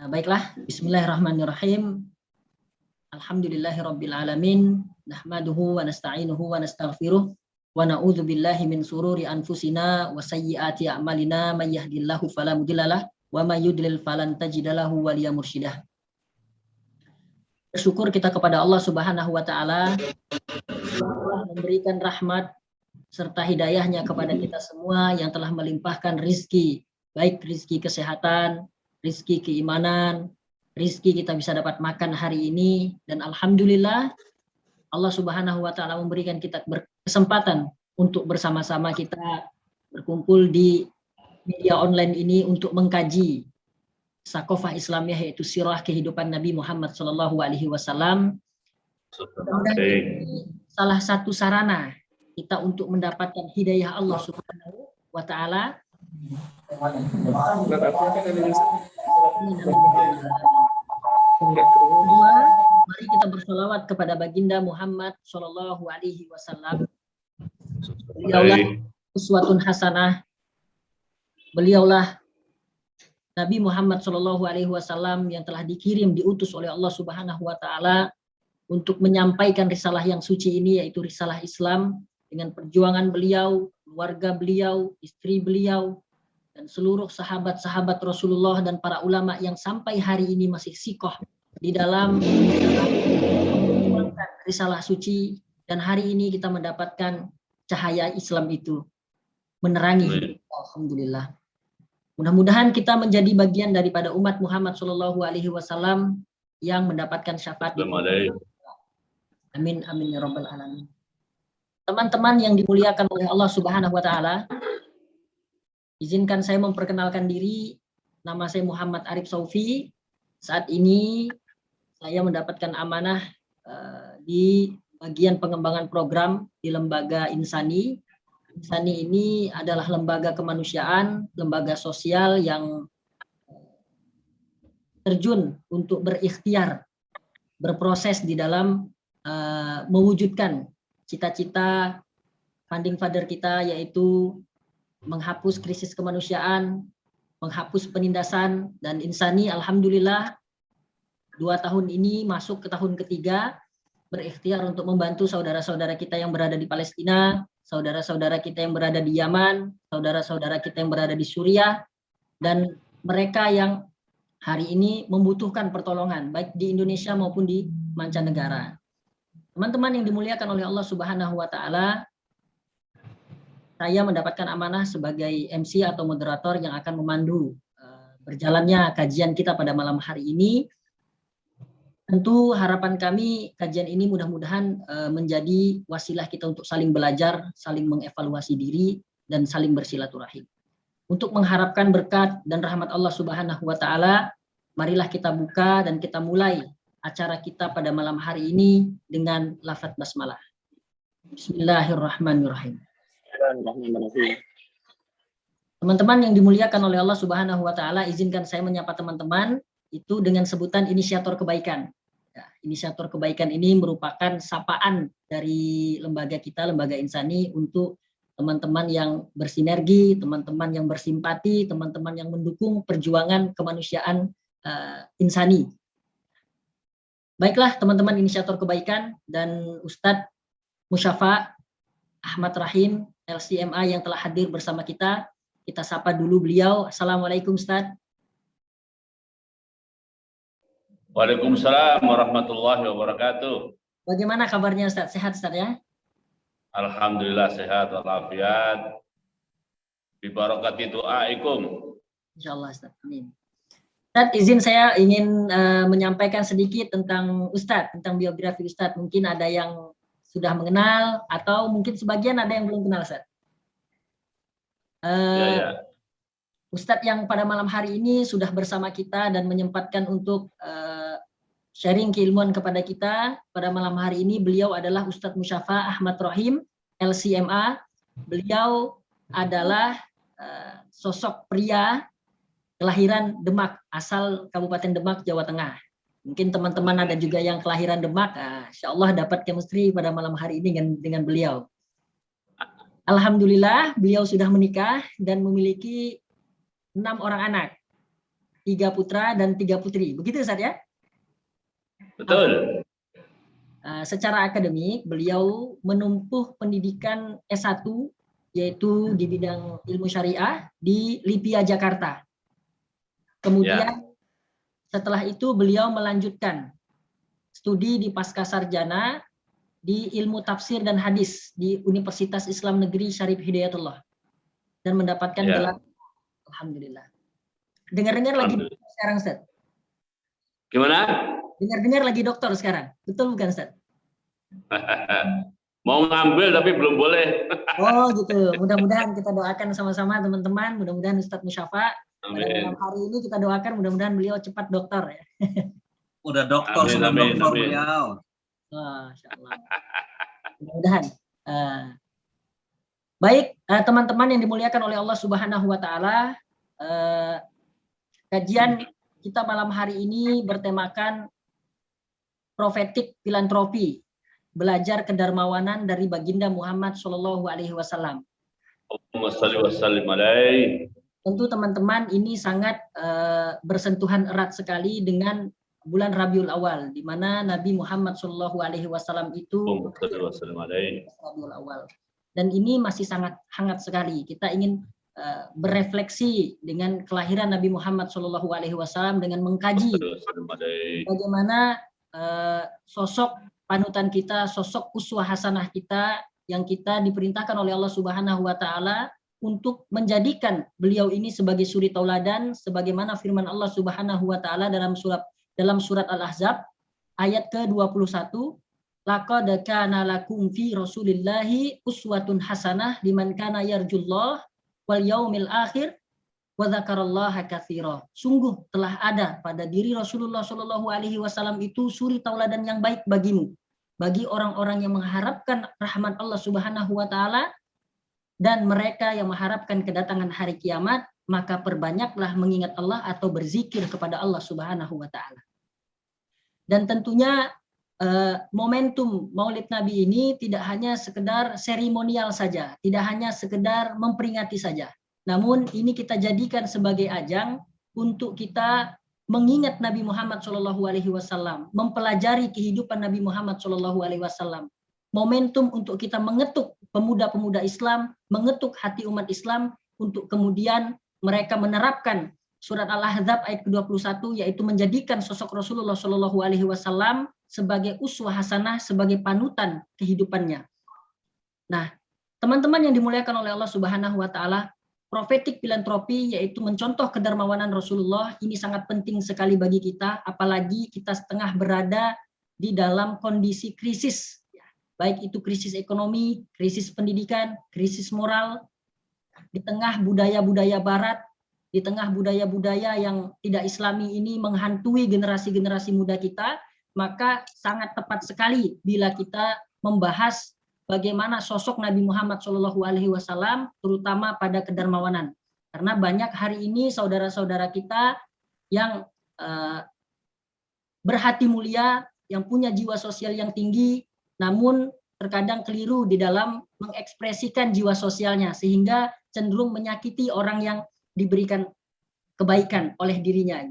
Baiklah, bismillahirrahmanirrahim. Alhamdulillahirabbil alamin, nahmaduhu wa nasta'inuhu wa nastaghfiruh wa na'udzu billahi min sururi anfusina wa sayyiati a'malina may yahdihillahu fala mudhillalah wa may yudlil falan tajidalahu waliya mursyidah. Bersyukur kita kepada Allah Subhanahu wa taala yang telah memberikan rahmat serta hidayahnya kepada kita semua, yang telah melimpahkan rizki, baik rizki kesehatan, rizki keimanan, rizki kita bisa dapat makan hari ini, dan alhamdulillah Allah Subhanahu wa taala memberikan kita kesempatan untuk bersama-sama kita berkumpul di media online ini untuk mengkaji Sakofah Islamiyah, yaitu sirah kehidupan Nabi Muhammad SAW. Salah satu sarana kita untuk mendapatkan hidayah Allah Subhanahu wa taala. Kedua, mari kita bersolawat kepada baginda Muhammad SAW. Beliaulah uswatun hasanah. Beliaulah Nabi Muhammad SAW yang telah dikirim, diutus oleh Allah Subhanahu wa taala untuk menyampaikan risalah yang suci ini, yaitu risalah Islam, dengan perjuangan beliau, keluarga beliau, istri beliau, dan seluruh sahabat-sahabat Rasulullah dan para ulama yang sampai hari ini masih sikoh di dalam risalah suci, dan hari ini kita mendapatkan cahaya Islam itu menerangi hidup. Alhamdulillah. Mudah-mudahan kita menjadi bagian daripada umat Muhammad SAW yang mendapatkan syafaat. Amin amin ya rabbal alamin. Teman-teman yang dimuliakan oleh Allah Subhanahu wa taala, izinkan saya memperkenalkan diri. Nama saya Muhammad Arif Saufi. Saat ini saya mendapatkan amanah di bagian pengembangan program di lembaga Insani. Insani ini adalah lembaga kemanusiaan, lembaga sosial yang terjun untuk berikhtiar, berproses di dalam mewujudkan cita-cita founding father kita, yaitu menghapus krisis kemanusiaan, menghapus penindasan. Dan Insani alhamdulillah 2 tahun ini masuk ke tahun ketiga, berikhtiar untuk membantu saudara-saudara kita yang berada di Palestina, saudara-saudara kita yang berada di Yaman, saudara-saudara kita yang berada di Suriah, dan mereka yang hari ini membutuhkan pertolongan baik di Indonesia maupun di mancanegara. Teman-teman yang dimuliakan oleh Allah Subhanahu wa taala, saya mendapatkan amanah sebagai MC atau moderator yang akan memandu berjalannya kajian kita pada malam hari ini. Tentu harapan kami kajian ini mudah-mudahan menjadi wasilah kita untuk saling belajar, saling mengevaluasi diri, dan saling bersilaturahim. Untuk mengharapkan berkat dan rahmat Allah Subhanahu wa taala, marilah kita buka dan kita mulai acara kita pada malam hari ini dengan lafaz basmalah. Bismillahirrahmanirrahim. Teman-teman yang dimuliakan oleh Allah Subhanahu wa taala, izinkan saya menyapa teman-teman itu dengan sebutan inisiator kebaikan. Ya, inisiator kebaikan ini merupakan sapaan dari lembaga kita, lembaga Insani, untuk teman-teman yang bersinergi, teman-teman yang bersimpati, teman-teman yang mendukung perjuangan kemanusiaan Insani. Baiklah teman-teman inisiator kebaikan dan Ustadz Musyafa Ahmad Rahim LCMA yang telah hadir bersama kita sapa dulu beliau. Assalamualaikum Ustadz. Waalaikumsalam warahmatullahi wabarakatuh. Bagaimana kabarnya Ustadz? Sehat Ustadz ya? Alhamdulillah sehat walafiat. Bibarakati doaikum. Insyaallah Ustadz. Amin. Ustadz, izin saya ingin menyampaikan sedikit tentang Ustadz, tentang biografi Ustadz. Mungkin ada yang sudah mengenal atau mungkin sebagian ada yang belum kenal Ustadz. Ustadz yang pada malam hari ini sudah bersama kita dan menyempatkan untuk sharing keilmuan kepada kita pada malam hari ini, beliau adalah Ustadz Musyafa Ahmad Rahim LCMA. Beliau adalah sosok pria kelahiran Demak, asal Kabupaten Demak, Jawa Tengah. Mungkin teman-teman ada juga yang kelahiran Demak, insya Allah dapat chemistry pada malam hari ini dengan beliau. Alhamdulillah beliau sudah menikah dan memiliki 6 orang anak. 3 putra dan 3 putri. Begitu Ustaz ya? Betul. Secara akademik, beliau menempuh pendidikan S1 yaitu di bidang ilmu syariah di Lipia, Jakarta. Kemudian setelah itu beliau melanjutkan studi di Pascasarjana di ilmu tafsir dan hadis di Universitas Islam Negeri Syarif Hidayatullah dan mendapatkan gelar. Alhamdulillah. Dengar-dengar lagi sekarang Ustaz. Gimana? Dengar-dengar lagi dokter sekarang. Betul bukan Ustaz? Mau ngambil tapi belum boleh. Oh gitu. Mudah-mudahan kita doakan sama-sama teman-teman. Mudah-mudahan Ustadz Musyafa pada malam hari ini kita doakan mudah-mudahan beliau cepat dokter ya. Udah dokter, sudah dokter beliau. Insyaallah. Mudah-mudahan. Baik, teman-teman yang dimuliakan oleh Allah Subhanahu wa taala, kajian kita malam hari ini bertemakan profetik filantropi, belajar kedarmawanan dari baginda Muhammad Shallallahu Alaihi Wasallam. Tentu teman-teman ini sangat bersentuhan erat sekali dengan bulan Rabiul Awal, di mana Nabi Muhammad Shallallahu Alaihi Wasallam itu Rabiul Awal. Dan ini masih sangat hangat sekali. Kita ingin berefleksi dengan kelahiran Nabi Muhammad Shallallahu Alaihi Wasallam dengan mengkaji bagaimana sosok panutan kita, sosok uswah hasanah kita yang kita diperintahkan oleh Allah Subhanahu wa taala untuk menjadikan beliau ini sebagai suri tauladan sebagaimana firman Allah Subhanahu wa taala dalam surat Al-Ahzab ayat ke-21, laqad kana lakum fi Rasulillahi uswatun hasanah liman kana yarjullah wal yaumil akhir wa dzakarallaha katsira. Sungguh telah ada pada diri Rasulullah Shallallahu Alaihi Wasallam itu suri tauladan yang baik bagimu, bagi orang-orang yang mengharapkan rahmat Allah Subhanahu Wa Taala dan mereka yang mengharapkan kedatangan hari kiamat, maka perbanyaklah mengingat Allah atau berzikir kepada Allah Subhanahu Wa Taala. Dan tentunya momentum Maulid Nabi ini tidak hanya sekedar seremonial saja, tidak hanya sekedar memperingati saja. Namun ini kita jadikan sebagai ajang untuk kita mengingat Nabi Muhammad Shallallahu Alaihi Wasallam, mempelajari kehidupan Nabi Muhammad Shallallahu Alaihi Wasallam. Momentum untuk kita mengetuk pemuda-pemuda Islam, mengetuk hati umat Islam untuk kemudian mereka menerapkan surat Al-Ahzab ayat ke-21, yaitu menjadikan sosok Rasulullah Shallallahu Alaihi Wasallam sebagai uswah hasanah, sebagai panutan kehidupannya. Nah, teman-teman yang dimuliakan oleh Allah Subhanahu Wa Taala, profetik filantropi yaitu mencontoh kedermawanan Rasulullah ini sangat penting sekali bagi kita, apalagi kita setengah berada di dalam kondisi krisis, baik itu krisis ekonomi, krisis pendidikan, krisis moral, di tengah budaya-budaya barat, di tengah budaya-budaya yang tidak islami ini menghantui generasi-generasi muda kita, maka sangat tepat sekali bila kita membahas bagaimana sosok Nabi Muhammad Shallallahu Alaihi Wasallam, terutama pada kedermawanan. Karena banyak hari ini saudara-saudara kita yang berhati mulia, yang punya jiwa sosial yang tinggi, namun terkadang keliru di dalam mengekspresikan jiwa sosialnya, sehingga cenderung menyakiti orang yang diberikan kebaikan oleh dirinya.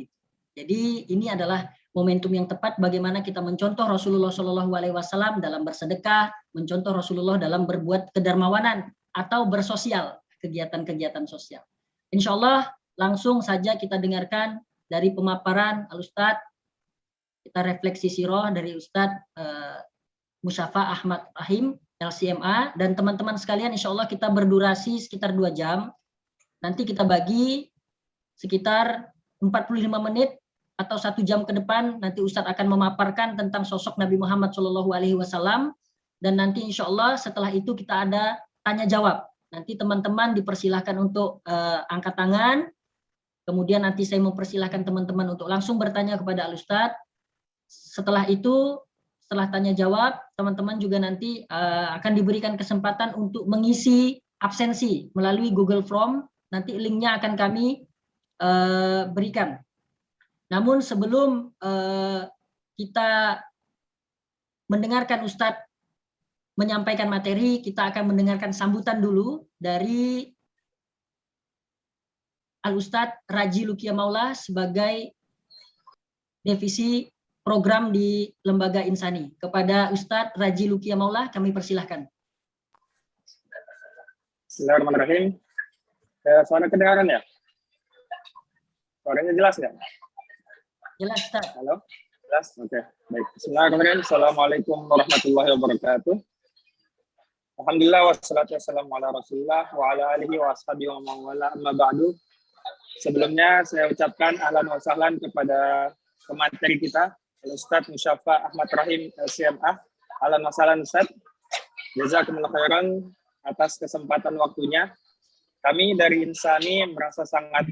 Jadi ini adalah momentum yang tepat bagaimana kita mencontoh Rasulullah Shallallahu Alaihi Wasallam dalam bersedekah, mencontoh Rasulullah dalam berbuat kedermawanan atau bersosial, kegiatan-kegiatan sosial. Insya Allah langsung saja kita dengarkan dari pemaparan Al-Ustadz, kita refleksi sirah dari Ustadz Musyafa Ahmad Rahim, LCMA, dan teman-teman sekalian insya Allah kita berdurasi sekitar 2 jam. Nanti kita bagi sekitar 45 menit atau 1 jam ke depan, nanti Ustadz akan memaparkan tentang sosok Nabi Muhammad Shallallahu Alaihi Wasallam, dan nanti insya Allah setelah itu kita ada tanya jawab. Nanti teman-teman dipersilahkan untuk angkat tangan, kemudian nanti saya mempersilahkan teman-teman untuk langsung bertanya kepada Al-Ustadz. Setelah itu, setelah tanya jawab, teman-teman juga nanti akan diberikan kesempatan untuk mengisi absensi melalui Google Form. Nanti linknya akan kami berikan. Namun sebelum kita mendengarkan Ustadz menyampaikan materi, kita akan mendengarkan sambutan dulu dari Al-Ustadz Raji Lukia Maula sebagai divisi program di Lembaga Insani. Kepada Ustadz Raji Lukia Maula kami persilahkan. Bismillahirrahmanirrahim. Suara kedengaran ya? Suaranya jelas ya? Jelas, Ustadz. Halo? Jelas? Oke. Baik. Bismillahirrahmanirrahim. Assalamualaikum warahmatullahi wabarakatuh. Alhamdulillah wassalatu wassalamu ala Rasulillah wa ala alihi wa ashabihi wa mawala amma ba'du. Sebelumnya saya ucapkan ahlan wa sahlan kepada pemateri kita, Ustadz Musyafa Ahmad Rahim CMA. Ahlan wa sahlan Ustadz. Jazakumullah khairan atas kesempatan waktunya. Kami dari Insani merasa sangat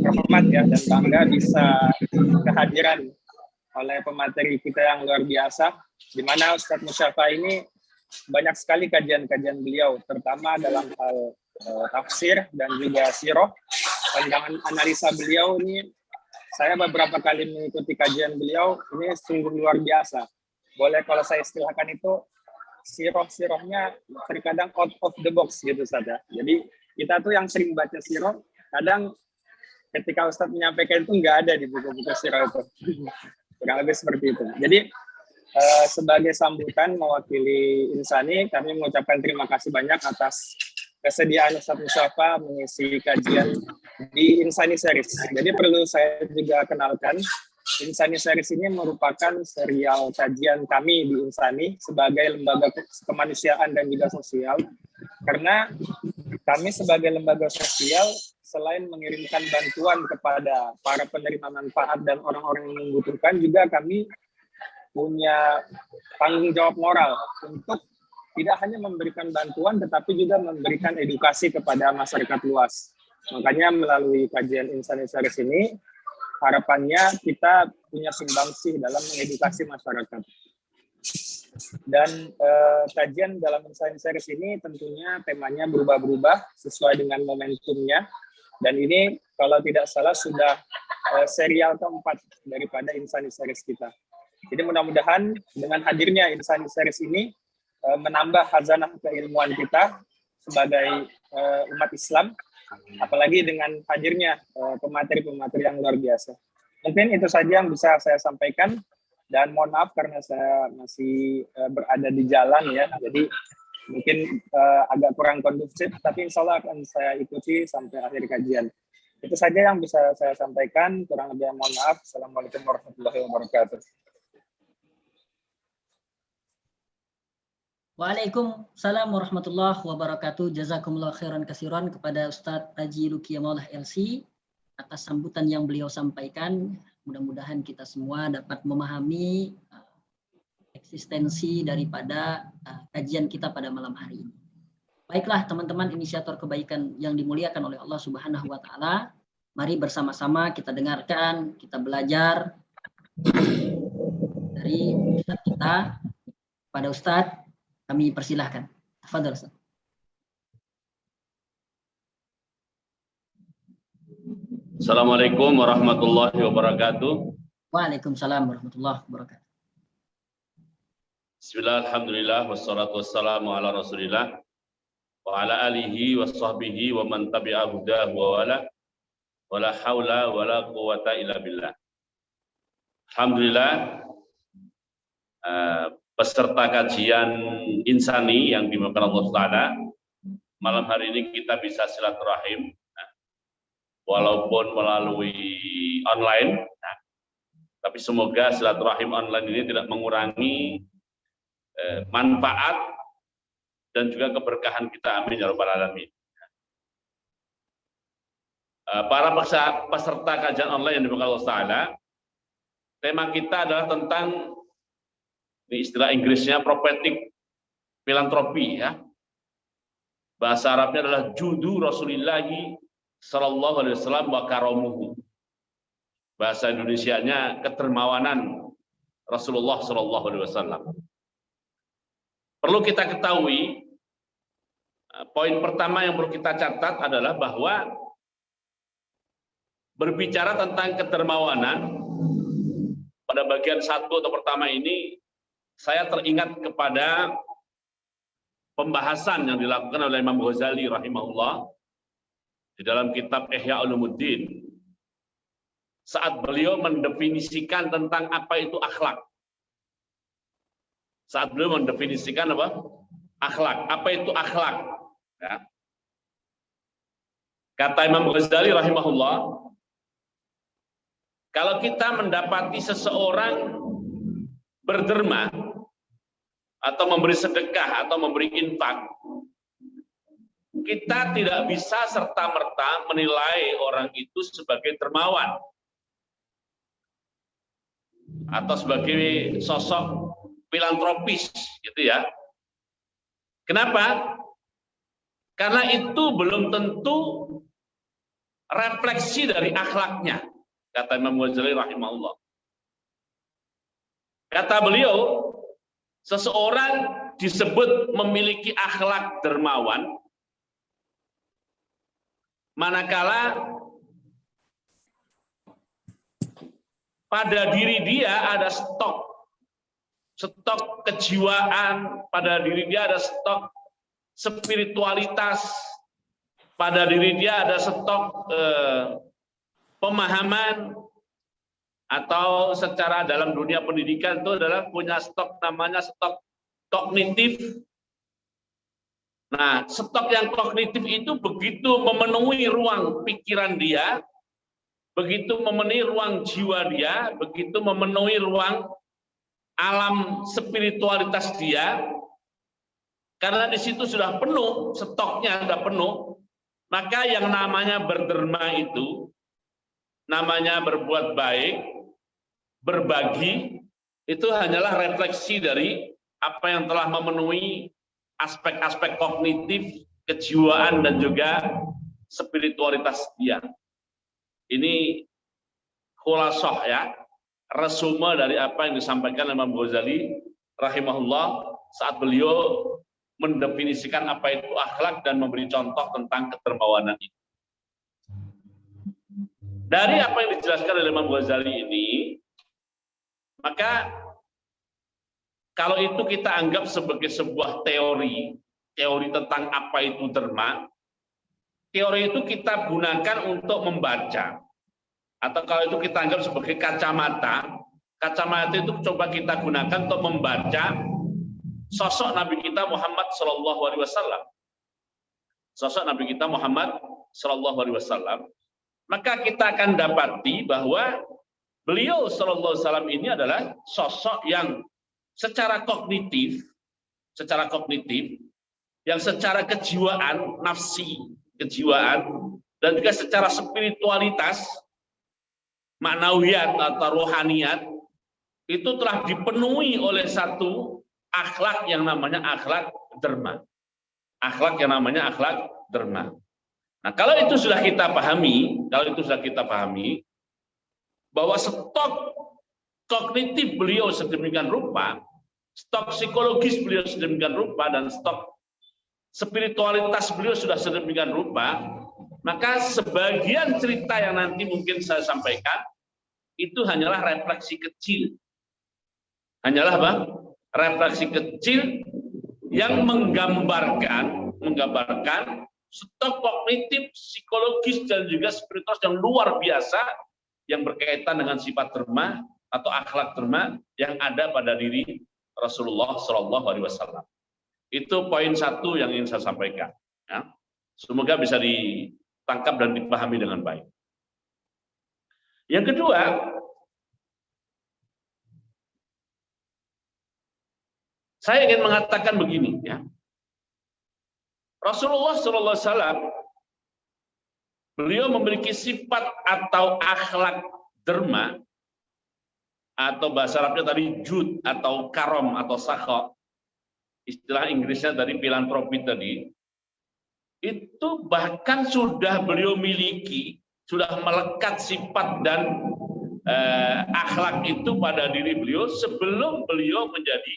terhormat ya dan bangga bisa kehadiran oleh pemateri kita yang luar biasa, di mana Ustadz Musyafa ini banyak sekali kajian-kajian beliau, terutama dalam hal tafsir dan juga sirah. Pandangan analisa beliau ini, saya beberapa kali mengikuti kajian beliau, ini sungguh luar biasa. Boleh kalau saya istilahkan itu, sirah-sirahnya terkadang out of the box gitu saja. Jadi kita tuh yang sering baca sirah, kadang ketika Ustadz menyampaikan itu nggak ada di buku-buku sirah itu. Kurang lebih seperti itu. Jadi sebagai sambutan mewakili Insani, kami mengucapkan terima kasih banyak atas kesediaan Ustadz Musyafa mengisi kajian di Insani Series. Jadi perlu saya juga kenalkan, Insani Series ini merupakan serial kajian kami di Insani sebagai lembaga kemanusiaan dan juga sosial. Karena kami sebagai lembaga sosial, selain mengirimkan bantuan kepada para penerima manfaat dan orang-orang yang membutuhkan, juga kami punya tanggung jawab moral untuk tidak hanya memberikan bantuan, tetapi juga memberikan edukasi kepada masyarakat luas. Makanya melalui kajian Insani Series ini, harapannya kita punya sumbangsih dalam mengedukasi masyarakat. Dan kajian dalam Insani Series ini tentunya temanya berubah-ubah sesuai dengan momentumnya. Dan ini kalau tidak salah sudah serial keempat daripada Insani Series kita. Jadi mudah-mudahan dengan hadirnya Insani Series ini menambah khazanah keilmuan kita sebagai umat Islam, apalagi dengan hadirnya pemateri-pemateri yang luar biasa. Mungkin itu saja yang bisa saya sampaikan, dan mohon maaf karena saya masih berada di jalan ya, jadi mungkin agak kurang kondusif, tapi insya Allah akan saya ikuti sampai akhir kajian. Itu saja yang bisa saya sampaikan, kurang lebih mohon maaf. Assalamualaikum warahmatullahi wabarakatuh. Waalaikumsalam warahmatullahi wabarakatuh. Jazakumullah khairan kasiran kepada Ustadz Raji Lukia Maula LC atas sambutan yang beliau sampaikan. Mudah-mudahan kita semua dapat memahami eksistensi daripada kajian kita pada malam hari ini. Baiklah teman-teman inisiator kebaikan yang dimuliakan oleh Allah Subhanahu wa taala, mari bersama-sama kita dengarkan, kita belajar dari Ustadz kita. Pada Ustadz kami persilahkan. Tafadhol Ustaz. Assalamualaikum warahmatullahi wabarakatuh. Waalaikumsalam warahmatullahi wabarakatuh. Bismillah, alhamdulillah, wassalatu wassalamu ala rasulillah wa ala alihi wa sahbihi wa man tabi'a hudahu wa wala hawla wa la quwata illa billah. Alhamdulillah, peserta kajian Insani yang dimakan Allah Ta'ala, malam hari ini kita bisa silaturahim walaupun melalui online, tapi semoga silaturahim online ini tidak mengurangi manfaat dan juga keberkahan kita, amin ya rabbal alamin. Para peserta kajian online yang dimakan Allah Ta'ala, tema kita adalah tentang, di istilah Inggrisnya, prophetic filantropi ya. Bahasa Arabnya adalah judu Rasulillahi sallallahu alaihi wasallam wa karamuhu. Bahasa Indonesianya kedermawanan Rasulullah sallallahu alaihi wasallam. Perlu kita ketahui, poin pertama yang perlu kita catat adalah bahwa berbicara tentang kedermawanan pada bagian satu atau pertama ini, saya teringat kepada pembahasan yang dilakukan oleh Imam Ghazali rahimahullah di dalam kitab Ihya Ulumuddin, saat beliau mendefinisikan tentang apa itu akhlak. Saat beliau mendefinisikan apa? Akhlak. Apa itu akhlak? Ya. Kata Imam Ghazali rahimahullah, kalau kita mendapati seseorang berderma atau memberi sedekah atau memberi infak, kita tidak bisa serta-merta menilai orang itu sebagai dermawan atau sebagai sosok filantropis, gitu ya. Kenapa? Karena itu belum tentu refleksi dari akhlaknya, kata Imam Ghazali rahimahullah. Kata beliau, seseorang disebut memiliki akhlak dermawan manakala pada diri dia ada stok kejiwaan, pada diri dia ada stok spiritualitas, pada diri dia ada stok pemahaman, atau secara dalam dunia pendidikan itu adalah punya stok namanya stok kognitif. Nah, stok yang kognitif itu begitu memenuhi ruang pikiran dia, begitu memenuhi ruang jiwa dia, begitu memenuhi ruang alam spiritualitas dia, karena di situ sudah penuh, stoknya sudah penuh, maka yang namanya berderma itu, namanya berbuat baik, berbagi, itu hanyalah refleksi dari apa yang telah memenuhi aspek-aspek kognitif, kejiwaan, dan juga spiritualitas dia. Ini khulasah ya, resume dari apa yang disampaikan Imam Ghazali rahimahullah saat beliau mendefinisikan apa itu akhlak dan memberi contoh tentang kedermawanan itu. Dari apa yang dijelaskan oleh Imam Ghazali ini, maka kalau itu kita anggap sebagai sebuah teori tentang apa itu derma, teori itu kita gunakan untuk membaca. Atau kalau itu kita anggap sebagai kacamata itu coba kita gunakan untuk membaca sosok Nabi kita Muhammad Shallallahu Alaihi Wasallam. Sosok Nabi kita Muhammad Shallallahu Alaihi Wasallam. Maka kita akan dapati bahwa beliau Shallallahu Alaihi Wasallam ini adalah sosok yang secara kognitif, yang secara kejiwaan, nafsi, kejiwaan, dan juga secara spiritualitas, maknawiyat atau rohaniyat, itu telah dipenuhi oleh satu akhlak yang namanya akhlak derma. Akhlak yang namanya akhlak derma. Nah, kalau itu sudah kita pahami, bahwa stok kognitif beliau sedemikian rupa, stok psikologis beliau sedemikian rupa, dan stok spiritualitas beliau sudah sedemikian rupa, maka sebagian cerita yang nanti mungkin saya sampaikan itu hanyalah refleksi kecil. Hanyalah apa? Refleksi kecil yang menggambarkan stok kognitif, psikologis, dan juga spiritual yang luar biasa yang berkaitan dengan sifat derma atau akhlak derma yang ada pada diri Rasulullah Shallallahu Alaihi Wasallam. Itu poin satu yang ingin saya sampaikan. Ya. Semoga bisa ditangkap dan dipahami dengan baik. Yang kedua, saya ingin mengatakan begini, ya. Rasulullah Shallallahu Alaihi Wasallam beliau memiliki sifat atau akhlak derma, atau bahasa Arabnya tadi jud atau karom atau sakho, istilah Inggrisnya dari filantropi tadi, itu bahkan sudah beliau miliki, sudah melekat sifat dan akhlak itu pada diri beliau sebelum beliau menjadi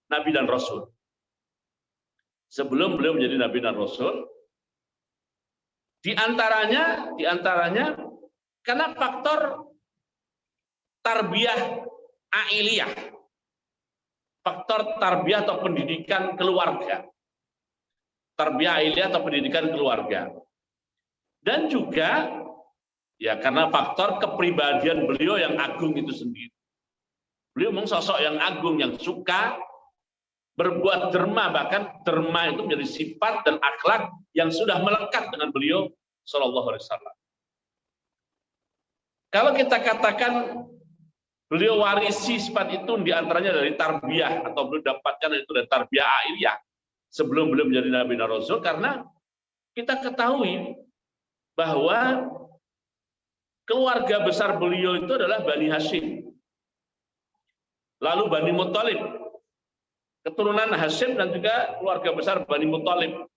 Nabi dan Rasul. Sebelum beliau menjadi Nabi dan Rasul, di antaranya karena faktor tarbiyah ailiyah, faktor tarbiyah atau pendidikan keluarga, tarbiyah ailiyah atau pendidikan keluarga. Dan juga ya karena faktor kepribadian beliau yang agung itu sendiri. Beliau memang sosok yang agung, yang suka berbuat derma, bahkan derma itu menjadi sifat dan akhlak yang sudah melekat dengan beliau Shallallahu Alaihi Wasallam. Kalau kita katakan beliau warisi sifat itu diantaranya dari tarbiyah, atau beliau dapatkan itu dari tarbiyah ailiyah sebelum beliau menjadi Nabi dan Rasul, karena kita ketahui bahwa keluarga besar beliau itu adalah Bani Hashim, lalu Bani Muthalib, keturunan Hashim dan juga keluarga besar Bani Muthalib.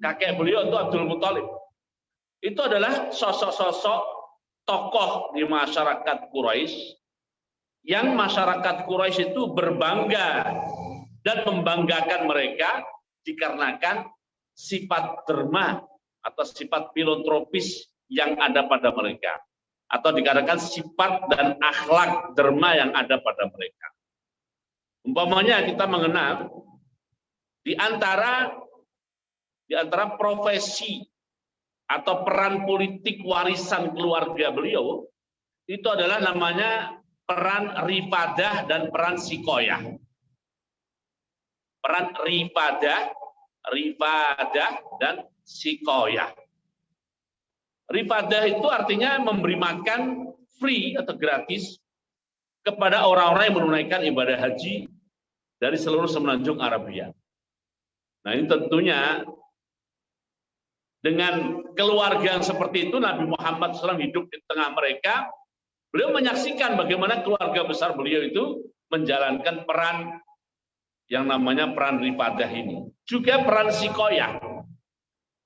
Kakek beliau itu Abdul Muthalib. Itu adalah sosok-sosok tokoh di masyarakat Quraisy yang masyarakat Quraisy itu berbangga dan membanggakan mereka dikarenakan sifat derma atau sifat filantropis yang ada pada mereka, atau dikarenakan sifat dan akhlak derma yang ada pada mereka. Umpamanya kita mengenal di antara profesi atau peran politik warisan keluarga beliau itu adalah namanya peran rifadah dan peran sikoyah. Peran rifadah dan sikoyah. Rifadah itu artinya memberi makan free atau gratis kepada orang-orang yang menunaikan ibadah haji dari seluruh semenanjung Arabia. Nah, ini tentunya dengan keluarga yang seperti itu, Nabi Muhammad SAW hidup di tengah mereka. Beliau menyaksikan bagaimana keluarga besar beliau itu menjalankan peran yang namanya peran rifadah ini. Juga peran sikoyah.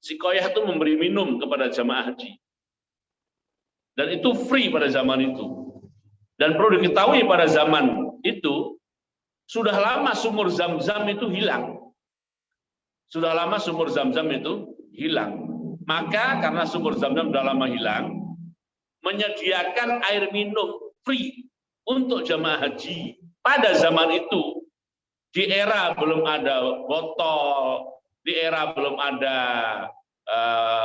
Sikoyah itu memberi minum kepada jamaah haji. Dan itu free pada zaman itu. Dan perlu diketahui pada zaman itu, sudah lama sumur Zam-Zam itu hilang. Sudah lama sumur Zam-Zam itu hilang. Maka karena sumur Zam-Zam sudah lama hilang, menyediakan air minum free untuk jamaah haji pada zaman itu. Di era belum ada botol, di era belum ada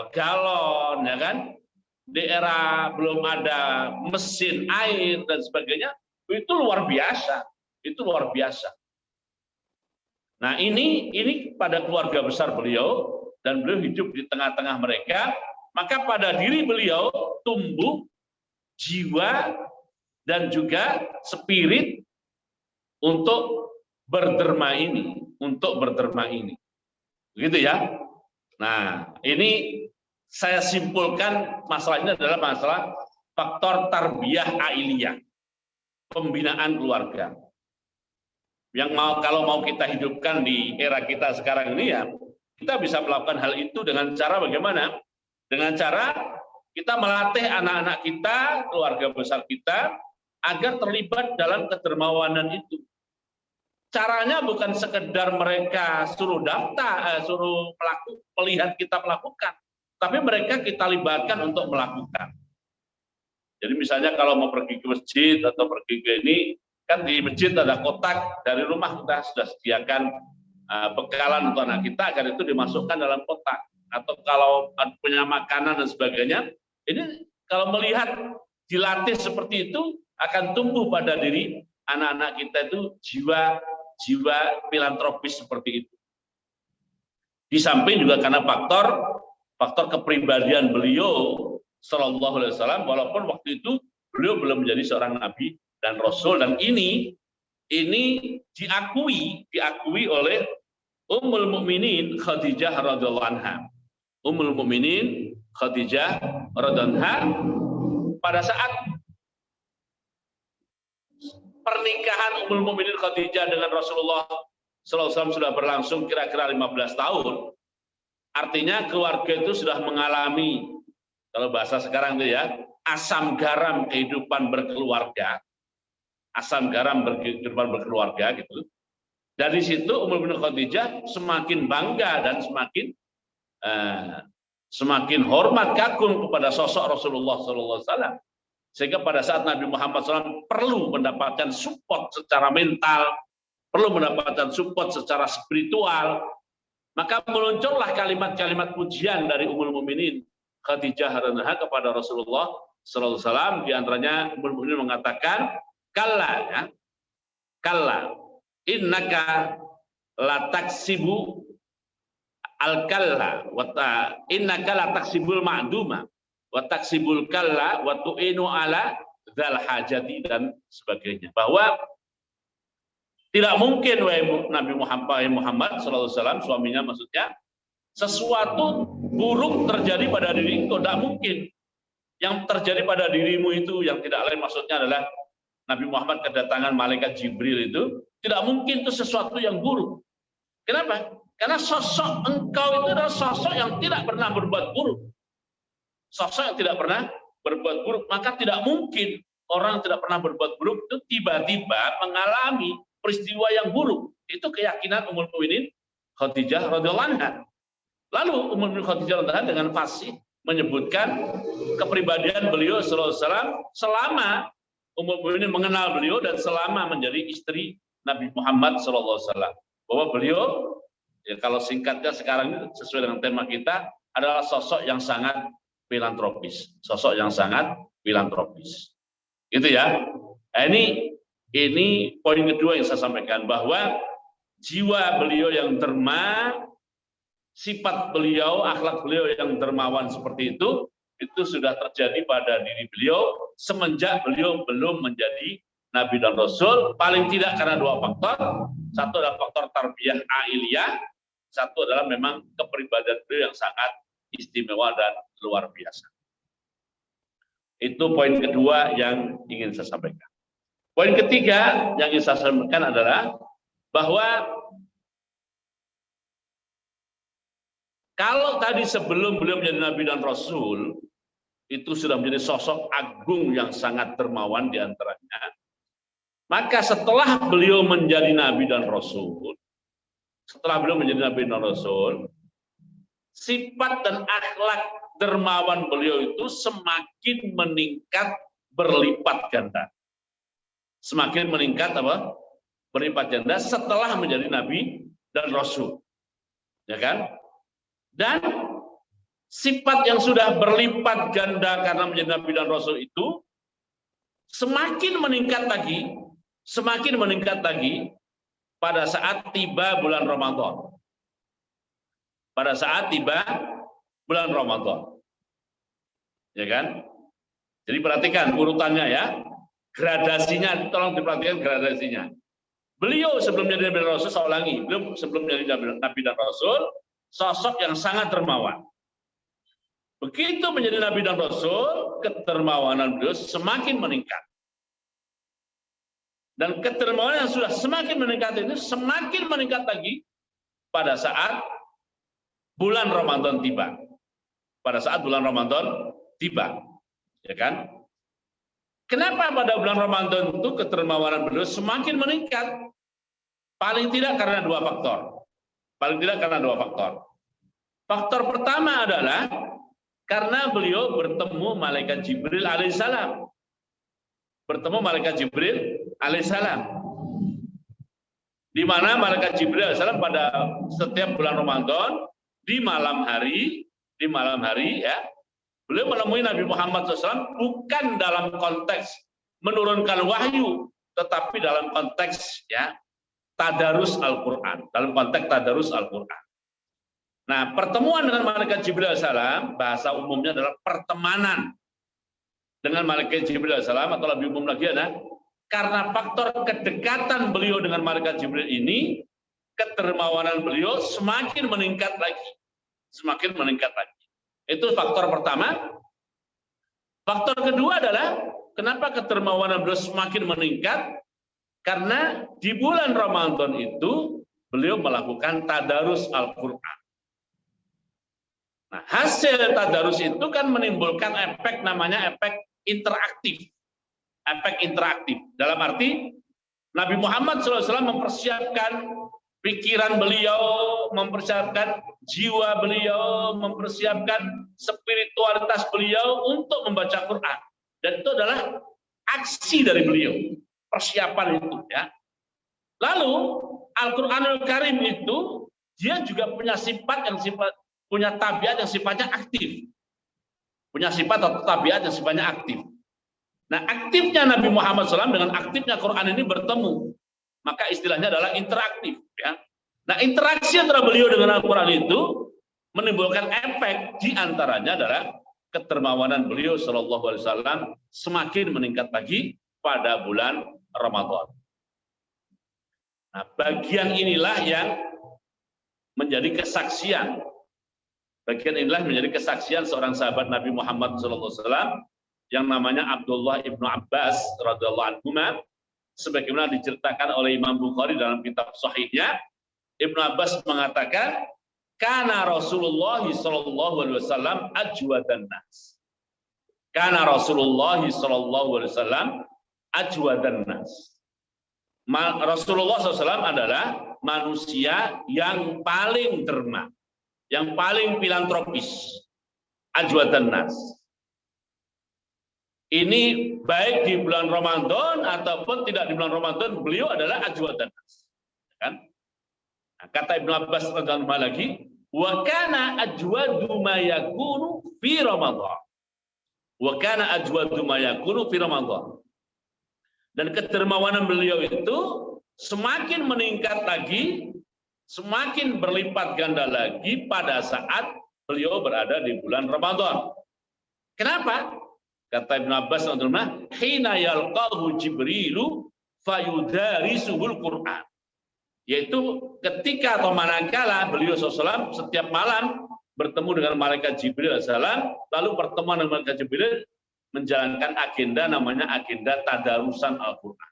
galon, ya kan? Di era belum ada mesin air dan sebagainya, itu luar biasa. Itu luar biasa. Nah, ini pada keluarga besar beliau, dan beliau hidup di tengah-tengah mereka, maka pada diri beliau tumbuh jiwa dan juga spirit untuk berderma ini, begitu ya. Nah, ini saya simpulkan masalah ini adalah masalah faktor tarbiyah ailiyah, pembinaan keluarga. Yang kalau mau kita hidupkan di era kita sekarang ini, ya kita bisa melakukan hal itu dengan cara bagaimana? Dengan cara kita melatih anak-anak kita, keluarga besar kita, agar terlibat dalam kedermawanan itu. Caranya bukan sekedar mereka suruh daftar, melihat kita melakukan, tapi mereka kita libatkan untuk melakukan. Jadi misalnya kalau mau pergi ke masjid atau pergi ke ini, kan di masjid ada kotak, dari rumah kita sudah sediakan bekalan untuk anak kita agar itu dimasukkan dalam kotak. Atau kalau punya makanan dan sebagainya, ini kalau melihat dilatih seperti itu akan tumbuh pada diri anak-anak kita itu jiwa filantropis seperti itu. Di samping juga karena faktor kepribadian beliau Shallallahu Alaihi Wasallam, walaupun waktu itu beliau belum menjadi seorang nabi dan rasul, dan ini diakui oleh Ummul Mukminin Khadijah radhiyallahu anha. Ummul Mukminin Khadijah radhiyallahu anha pada saat pernikahan Ummul Mukminin Khadijah dengan Rasulullah sallallahu alaihi wasallam sudah berlangsung kira-kira 15 tahun. Artinya keluarga itu sudah mengalami, kalau bahasa sekarang itu ya, asam garam kehidupan berkeluarga. Asam garam kehidupan berkeluarga gitu. Dari situ Ummul Mukminin Khadijah semakin bangga dan semakin hormat kagum kepada sosok Rasulullah sallallahu alaihi wasallam. Sehingga pada saat Nabi Muhammad SAW perlu mendapatkan support secara mental, perlu mendapatkan support secara spiritual, Maka muncullah kalimat-kalimat pujian dari Ummul Mukminin Khadijah radhiyallahu anha kepada Rasulullah sallallahu alaihi wasallam. Di antaranya Ummul Mukminin mengatakan, "Kalla ya. Kalla innaka la taksibu al-kalla wa innaka la taksibul ma'duma wa taksibul kalla wa tu'inu ala dzal hajati," dan sebagainya. Bahwa tidak mungkin wahai Nabi Muhammad sallallahu alaihi wasallam, suaminya maksudnya, sesuatu buruk terjadi pada diriku, tidak mungkin. Yang terjadi pada dirimu itu yang tidak lain maksudnya adalah Nabi Muhammad kedatangan malaikat Jibril itu, tidak mungkin itu sesuatu yang buruk. Kenapa? Karena sosok engkau itu adalah sosok yang tidak pernah berbuat buruk. Sosok yang tidak pernah berbuat buruk, maka tidak mungkin orang tidak pernah berbuat buruk itu tiba-tiba mengalami peristiwa yang buruk. Itu keyakinan Ummul Mukminin Khadijah radhiyallahu anha. Lalu Ummul Mukminin Khadijah radhiyallahu anha dengan fasih menyebutkan kepribadian beliau sallallahu alaihi wasallam selama Ummul Mukminin mengenal beliau dan selama menjadi istri Nabi Muhammad sallallahu alaihi wasallam. Bahwa beliau, ya kalau singkatnya sekarang ini sesuai dengan tema kita, adalah sosok yang sangat filantropis. Sosok yang sangat filantropis. Gitu ya. Nah, ini poin kedua yang saya sampaikan, bahwa jiwa beliau yang derma, sifat beliau, akhlak beliau yang dermawan seperti itu sudah terjadi pada diri beliau semenjak beliau belum menjadi Nabi dan Rasul, paling tidak karena dua faktor. Satu adalah faktor tarbiyah ailiyah, satu adalah memang kepribadian beliau yang sangat istimewa dan luar biasa. Itu poin kedua yang ingin saya sampaikan. Poin ketiga yang ingin saya sampaikan adalah bahwa kalau tadi sebelum beliau menjadi Nabi dan Rasul, itu sudah menjadi sosok agung yang sangat dermawan di antaranya, maka setelah beliau menjadi Nabi dan Rasul, sifat dan akhlak dermawan beliau itu semakin meningkat berlipat ganda. Semakin meningkat berlipat ganda setelah menjadi Nabi dan Rasul. Ya kan? Dan sifat yang sudah berlipat ganda karena menjadi Nabi dan Rasul itu semakin meningkat lagi pada saat tiba bulan Ramadan. Pada saat tiba bulan Ramadan. Ya kan? Jadi perhatikan urutannya ya. Gradasinya, tolong diperhatikan gradasinya. Beliau sebelum menjadi Nabi dan Rasul, saya ulangi, beliau sebelum menjadi Nabi dan Rasul, sosok yang sangat dermawan. Begitu menjadi Nabi dan Rasul, kedermawanan beliau semakin meningkat. Dan kedermawanan yang sudah semakin meningkat ini semakin meningkat lagi pada saat bulan Ramadan tiba. Pada saat bulan Ramadan tiba. Ya kan? Kenapa pada bulan Ramadan itu kedermawanan beliau semakin meningkat? Paling tidak karena dua faktor. Faktor pertama adalah karena beliau bertemu malaikat Jibril alaihissalam. Di mana malaikat Jibril alaihissalam pada setiap bulan Ramadan di malam hari ya, beliau menemui Nabi Muhammad SAW bukan dalam konteks menurunkan wahyu, tetapi dalam konteks ya tadarus Al-Quran. Nah, pertemuan dengan malaikat Jibril alaihissalam, bahasa umumnya adalah pertemanan dengan malaikat Jibril alaihissalam, atau lebih umum lagi adalah karena faktor kedekatan beliau dengan malaikat Jibril ini, kedermawanan beliau semakin meningkat lagi. Itu faktor pertama. Faktor kedua adalah kenapa kedermawanan beliau semakin meningkat? Karena di bulan Ramadan itu beliau melakukan tadarus Al-Quran. Nah, hasil tadarus itu kan menimbulkan namanya efek interaktif. Dalam arti Nabi Muhammad SAW mempersiapkan pikiran beliau, mempersiapkan jiwa beliau, mempersiapkan spiritualitas beliau untuk membaca Quran. Dan itu adalah aksi dari beliau, persiapan itu ya. Lalu Al-Qur'anul Karim itu dia juga punya punya tabiat yang sifatnya aktif. Punya sifat atau tabiat yang sifatnya aktif. Nah, aktifnya Nabi Muhammad SAW dengan aktifnya Quran ini bertemu. Maka istilahnya adalah interaktif. Ya. Nah, interaksi antara beliau dengan Al-Quran itu menimbulkan efek, di antaranya adalah kedermawanan beliau Shallallahu Alaihi Wasallam semakin meningkat lagi pada bulan Ramadan. Nah, bagian inilah yang menjadi kesaksian. Bagian inilah menjadi kesaksian seorang sahabat Nabi Muhammad SAW yang namanya Abdullah ibnu Abbas radhiyallahu anhu, sebagaimana diceritakan oleh Imam Bukhari dalam kitab Sahihnya. Ibnu Abbas mengatakan, "Kana Rasulullah sallallahu alaihi wasallam ajwadan nas." Kana Rasulullah sallallahu alaihi wasallam ajwadan nas. Rasulullah SAW adalah manusia yang paling derma, yang paling filantropis, ajwadan nas. Ini baik di bulan Ramadan ataupun tidak di bulan Ramadan, beliau adalah ajwadan nas. Kan? Nah, kata Ibnu Abbas radhiyallahu anhu lagi, wa kana ajwadu ma yakunu fi Ramadan. Wa kana ajwadu ma yakunu fi Ramadan. Dan kedermawanan beliau itu semakin meningkat lagi, semakin berlipat ganda lagi pada saat beliau berada di bulan Ramadan. Kenapa? Kata Ibnu Abbas, "Hina yalqahu Jibrilu fayudarisuhul Qur'an." Yaitu ketika atau manakala beliau SAW setiap malam bertemu dengan malaikat Jibril alaihissalam, lalu pertemuan dengan malaikat Jibril menjalankan agenda namanya agenda tadarusan Al-Quran.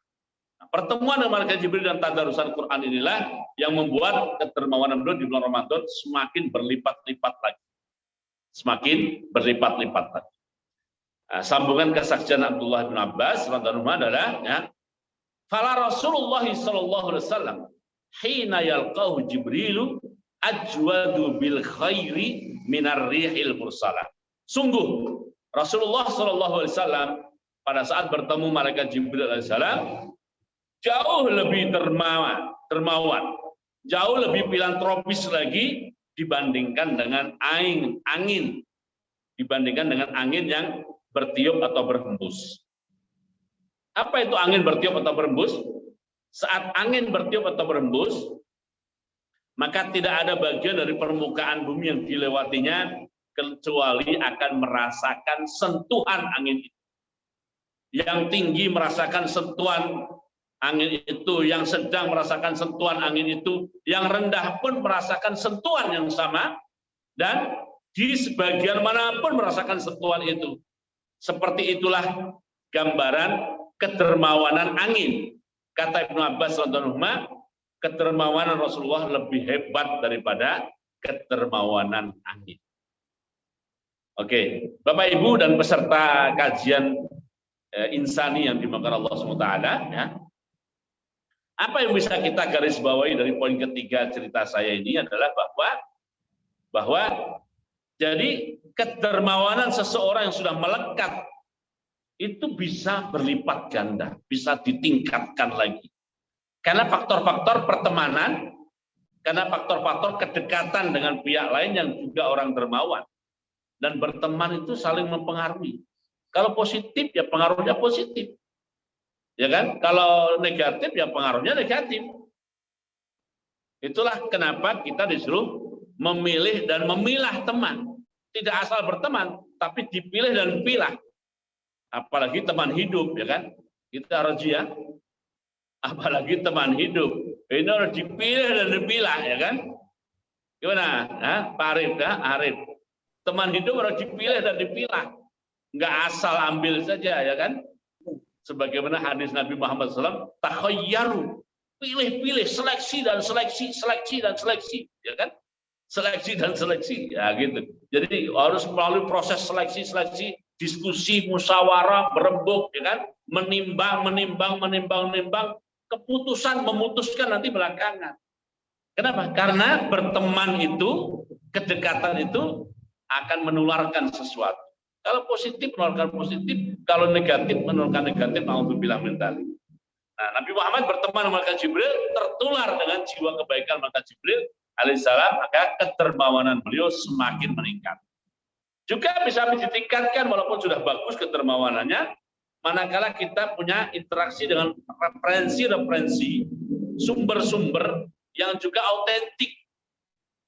Nah, pertemuan dengan malaikat Jibril dan tadarusan Quran inilah yang membuat kedermawanan beliau di bulan Ramadan semakin berlipat-lipat lagi. Semakin berlipat-lipat lagi. Nah, sambungan kesaksian Abdullah bin Abbas radhiyallahu anhu adalah ya, fala Rasulullah sallallahu alaihi wasallam hina yalqahu Jibrilu ajwadu bil khairi minar rihil mursalah. Sungguh Rasulullah sallallahu alaihi wasallam pada saat bertemu malaikat Jibril alaihissalam jauh lebih dermawan, jauh lebih filantropis lagi dibandingkan dengan angin, dibandingkan dengan angin yang bertiup atau berhembus. Apa itu angin bertiup atau berhembus? Saat angin bertiup atau berhembus, maka tidak ada bagian dari permukaan bumi yang dilewatinya kecuali akan merasakan sentuhan angin itu. Yang tinggi merasakan sentuhan angin itu, yang sedang merasakan sentuhan angin itu, yang rendah pun merasakan sentuhan yang sama, dan di sebagian manapun merasakan sentuhan itu. Seperti itulah gambaran kedermawanan angin. Kata Ibnu Abbas radhiyallahu anhu, kedermawanan Rasulullah lebih hebat daripada kedermawanan angin. Oke, Bapak Ibu dan peserta kajian insani yang dimakan Allah SWT, ya. Apa yang bisa kita garis bawahi dari poin ketiga cerita saya ini adalah bahwa jadi kedermawanan seseorang yang sudah melekat itu bisa berlipat ganda, bisa ditingkatkan lagi. Karena faktor-faktor pertemanan, karena faktor-faktor kedekatan dengan pihak lain yang juga orang dermawan. Dan berteman itu saling mempengaruhi. Kalau positif ya pengaruhnya positif. Ya kan? Kalau negatif ya pengaruhnya negatif. Itulah kenapa kita disuruh memilih dan memilah teman. Tidak asal berteman, tapi dipilih dan pilah. Apalagi teman hidup, ya kan? Kita harus ya. Apalagi teman hidup. Ini harus dipilih dan dipilah, ya kan? Gimana? Nah, Pak Arif, ya? Arif. Teman hidup harus dipilih dan dipilah. Nggak asal ambil saja, ya kan? Sebagaimana hadis Nabi Muhammad SAW, takhayyaru, pilih-pilih, seleksi dan seleksi, seleksi dan seleksi, ya kan? Seleksi dan seleksi, ya gitu. Jadi harus melalui proses seleksi, diskusi, musyawarah, berembuk, ya kan? Menimbang, keputusan memutuskan nanti belakangan. Kenapa? Karena berteman itu, kedekatan itu akan menularkan sesuatu. Kalau positif menularkan positif, kalau negatif menularkan negatif, naudzubillah min dzalik. Nah, Nabi Muhammad berteman dengan malaikat Jibril, tertular dengan jiwa kebaikan malaikat Jibril, alaihissalam, maka kedermawanan beliau semakin meningkat. Juga bisa ditingkatkan walaupun sudah bagus kedermawanannya, manakala kita punya interaksi dengan referensi-referensi, sumber-sumber yang juga autentik,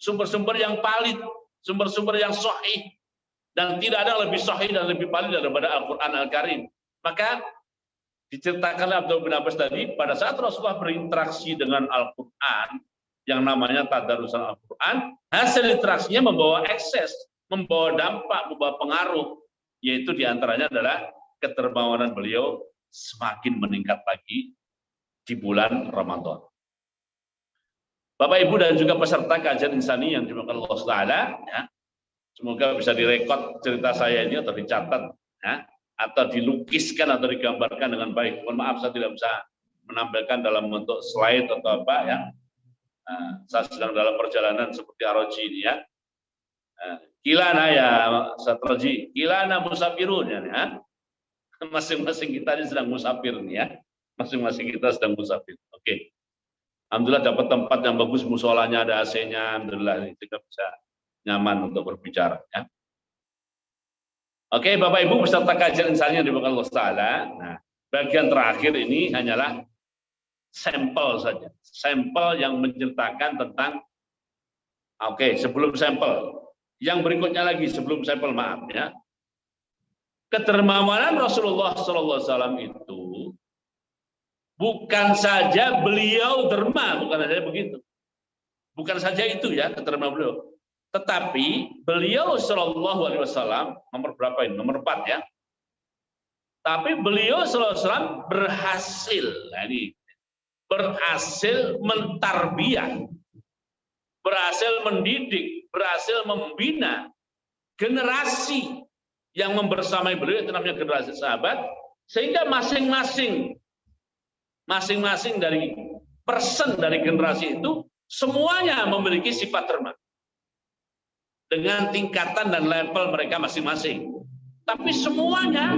sumber-sumber yang valid, sumber-sumber yang sahih, dan tidak ada yang lebih sahih dan lebih valid daripada Al-Quran Al-Karim. Maka diceritakan Abdul bin Abbas tadi, pada saat Rasulullah berinteraksi dengan Al-Quran, yang namanya tadarusan Al-Quran, hasil interaksinya membawa ekses, membawa dampak, membawa pengaruh, yaitu diantaranya adalah kedermawanan beliau semakin meningkat lagi di bulan Ramadan. Bapak Ibu dan juga peserta kajian insani yang dimakan Allah Taala, ya, semoga bisa direkod cerita saya ini atau dicatat, ya, atau dilukiskan atau digambarkan dengan baik. Mohon maaf saya tidak bisa menampilkan dalam bentuk slide atau apa, ya. Saya sedang dalam perjalanan seperti Aroji ini, ya. Kilana ya Satroji, kilana musafirun, ya. Masing-masing kita ini sedang musafir nih, ya. Masing-masing kita sedang musafir. Oke. Alhamdulillah dapat tempat yang bagus, musolanya ada AC-nya, alhamdulillah kita bisa nyaman untuk berbicara, ya. Oke, Bapak Ibu peserta kajian insani yang dimuliakan Allah Taala. Nah, bagian terakhir ini hanyalah sampel saja. Sampel yang menceritakan tentang, oke, sebelum sampel. Yang berikutnya lagi sebelum sampel, maaf, ya. Kedermawanan Rasulullah SAW itu bukan saja beliau derma, bukan saja begitu. Bukan saja itu ya kedermawanan beliau. Tetapi beliau Shallallahu Alaihi Wasallam nomor berapa ini? Nomor 4 ya. Tapi beliau Shallallahu Alaihi Wasallam berhasil, nah ini berhasil mentarbiyah, berhasil mendidik, berhasil membina generasi yang membersamai beliau, itu namanya generasi sahabat, sehingga masing-masing dari person dari generasi itu semuanya memiliki sifat derma dengan tingkatan dan level mereka masing-masing. Tapi semuanya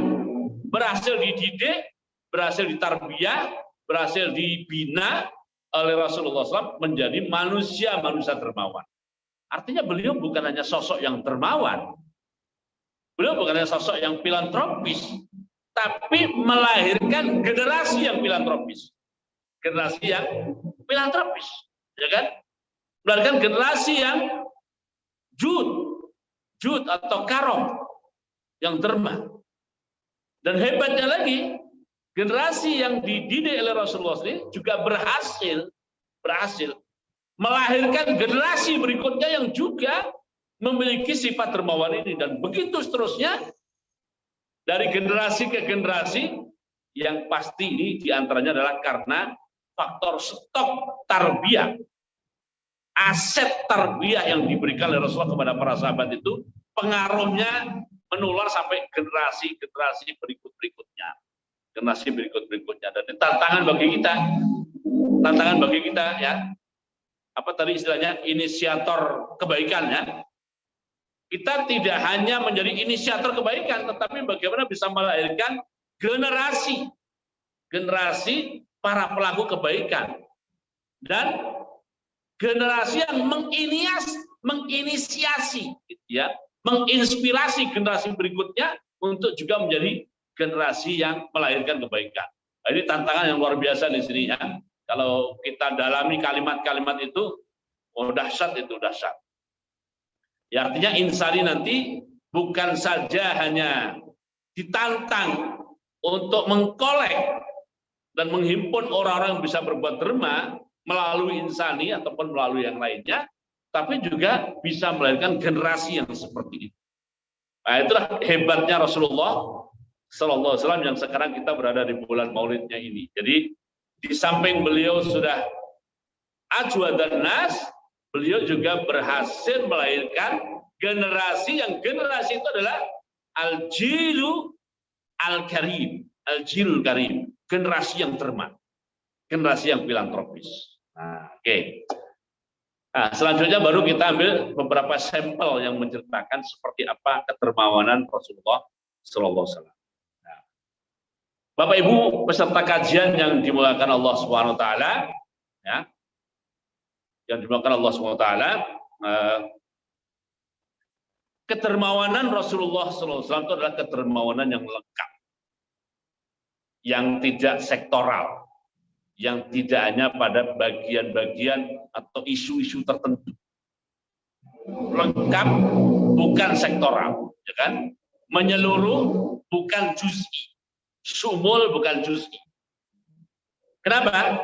berhasil dididik, berhasil ditarbiyah, berhasil dibina oleh Rasulullah SAW menjadi manusia-manusia dermawan. Artinya beliau bukan hanya sosok yang dermawan, beliau bukan hanya sosok yang filantropis, tapi melahirkan generasi yang filantropis. Generasi yang filantropis, ya kan? Melahirkan generasi yang jud atau karom, yang derma. Dan hebatnya lagi, generasi yang dididik oleh Rasulullah SAW juga berhasil melahirkan generasi berikutnya yang juga memiliki sifat dermawan ini, dan begitu seterusnya dari generasi ke generasi, yang pasti ini diantaranya adalah karena faktor stok tarbiyah, aset tarbiyah yang diberikan oleh Rasulullah kepada para sahabat itu pengaruhnya menular sampai generasi berikut-berikutnya, generasi berikut-berikutnya. Dan tantangan bagi kita ya, apa tadi istilahnya, inisiator kebaikan ya. Kita tidak hanya menjadi inisiator kebaikan, tetapi bagaimana bisa melahirkan generasi para pelaku kebaikan, dan generasi yang menginisiasi, ya, menginspirasi generasi berikutnya untuk juga menjadi generasi yang melahirkan kebaikan. Nah, ini tantangan yang luar biasa di sini ya. Kalau kita dalami kalimat-kalimat itu, oh dahsyat itu, dahsyat. Ya, artinya insani nanti bukan saja hanya ditantang untuk mengkolek dan menghimpun orang-orang yang bisa berbuat derma melalui insani ataupun melalui yang lainnya, tapi juga bisa melahirkan generasi yang seperti itu. Nah, itulah hebatnya Rasulullah Sallallahu Alaihi Wasallam yang sekarang kita berada di bulan Maulidnya ini. Jadi di samping beliau sudah ajwadan nas, beliau juga berhasil melahirkan generasi yang generasi itu adalah al-jilu al-karim, al-jilul karim, generasi yang derma, generasi yang filantropis. Nah, oke. Nah, selanjutnya baru kita ambil beberapa sampel yang menceritakan seperti apa kedermawanan Rasulullah Sallallahu Alaihi Wasallam. Nah, Bapak Ibu peserta kajian yang dimuliakan Allah Subhanahu Wa Taala, ya. yang dimakan Allah SWT, kedermawanan Rasulullah SAW itu adalah kedermawanan yang lengkap, yang tidak sektoral, yang tidak hanya pada bagian-bagian atau isu-isu tertentu. Lengkap, bukan sektoral, ya kan? Menyeluruh, bukan juz'i. Sumul, bukan juz'i. Kenapa?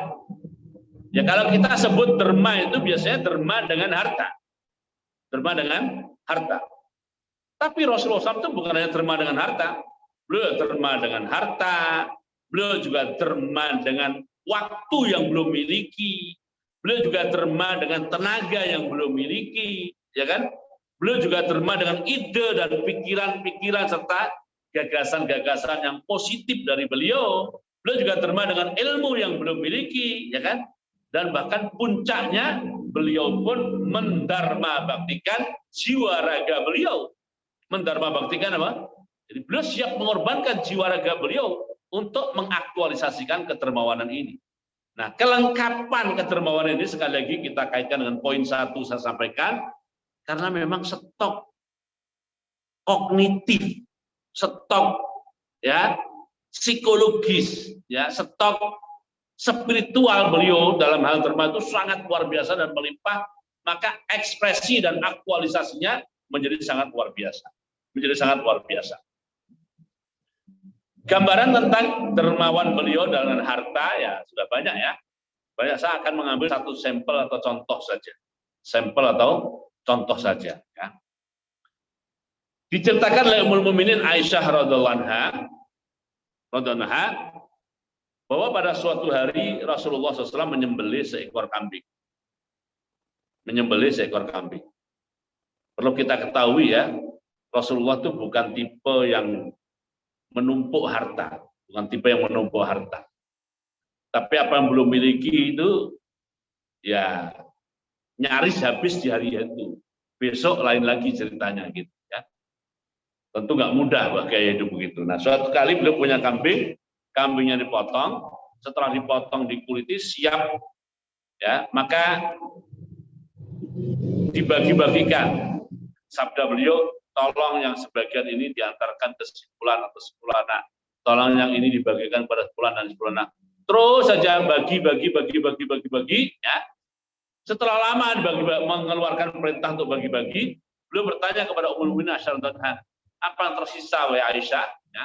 Ya kalau kita sebut derma itu biasanya derma dengan harta. Derma dengan harta. Tapi Rasulullah SAW itu bukan hanya derma dengan harta. Beliau derma dengan harta, beliau juga derma dengan waktu yang belum miliki, beliau juga derma dengan tenaga yang belum miliki, ya kan? Beliau juga derma dengan ide dan pikiran-pikiran serta gagasan-gagasan yang positif dari beliau. Beliau juga derma dengan ilmu yang belum miliki, ya kan? Dan bahkan puncaknya beliau pun mendarma baktikan jiwa raga beliau. Mendarma baktikan apa? Jadi beliau siap mengorbankan jiwa raga beliau untuk mengaktualisasikan kedermawanan ini. Nah, kelengkapan kedermawanan ini sekali lagi kita kaitkan dengan poin 1 saya sampaikan, karena memang stok kognitif, stok ya psikologis, ya stok spiritual beliau dalam hal derma itu sangat luar biasa dan melimpah, maka ekspresi dan aktualisasinya menjadi sangat luar biasa. Menjadi sangat luar biasa. Gambaran tentang dermawan beliau dengan harta ya sudah banyak ya. Banyak, saya akan mengambil satu sampel atau contoh saja. Sampel atau contoh saja ya. Diceritakan oleh Ummul Mukminin Aisyah radhiyallahu anha bahwa pada suatu hari Rasulullah SAW menyembelih seekor kambing. Menyembelih seekor kambing. Perlu kita ketahui ya, Rasulullah itu bukan tipe yang menumpuk harta, bukan tipe yang menumpuk harta. Tapi apa yang belum miliki itu ya nyaris habis di hari itu. Besok lain lagi ceritanya gitu ya. Tentu nggak mudah gaya hidup begitu. Nah, suatu kali beliau punya kambing, kambingnya dipotong, setelah dipotong dikuliti siap ya, maka dibagi-bagikan. Sabda beliau, tolong yang sebagian ini diantarkan ke sebulan atau sepulana, tolong yang ini dibagikan pada sebulan dan sepulana. Terus saja bagi ya. Setelah lama mengeluarkan perintah untuk bagi-bagi, beliau bertanya kepada Ummul Mukminin Aisyah, apa yang tersisa wahai Aisyah? Ya.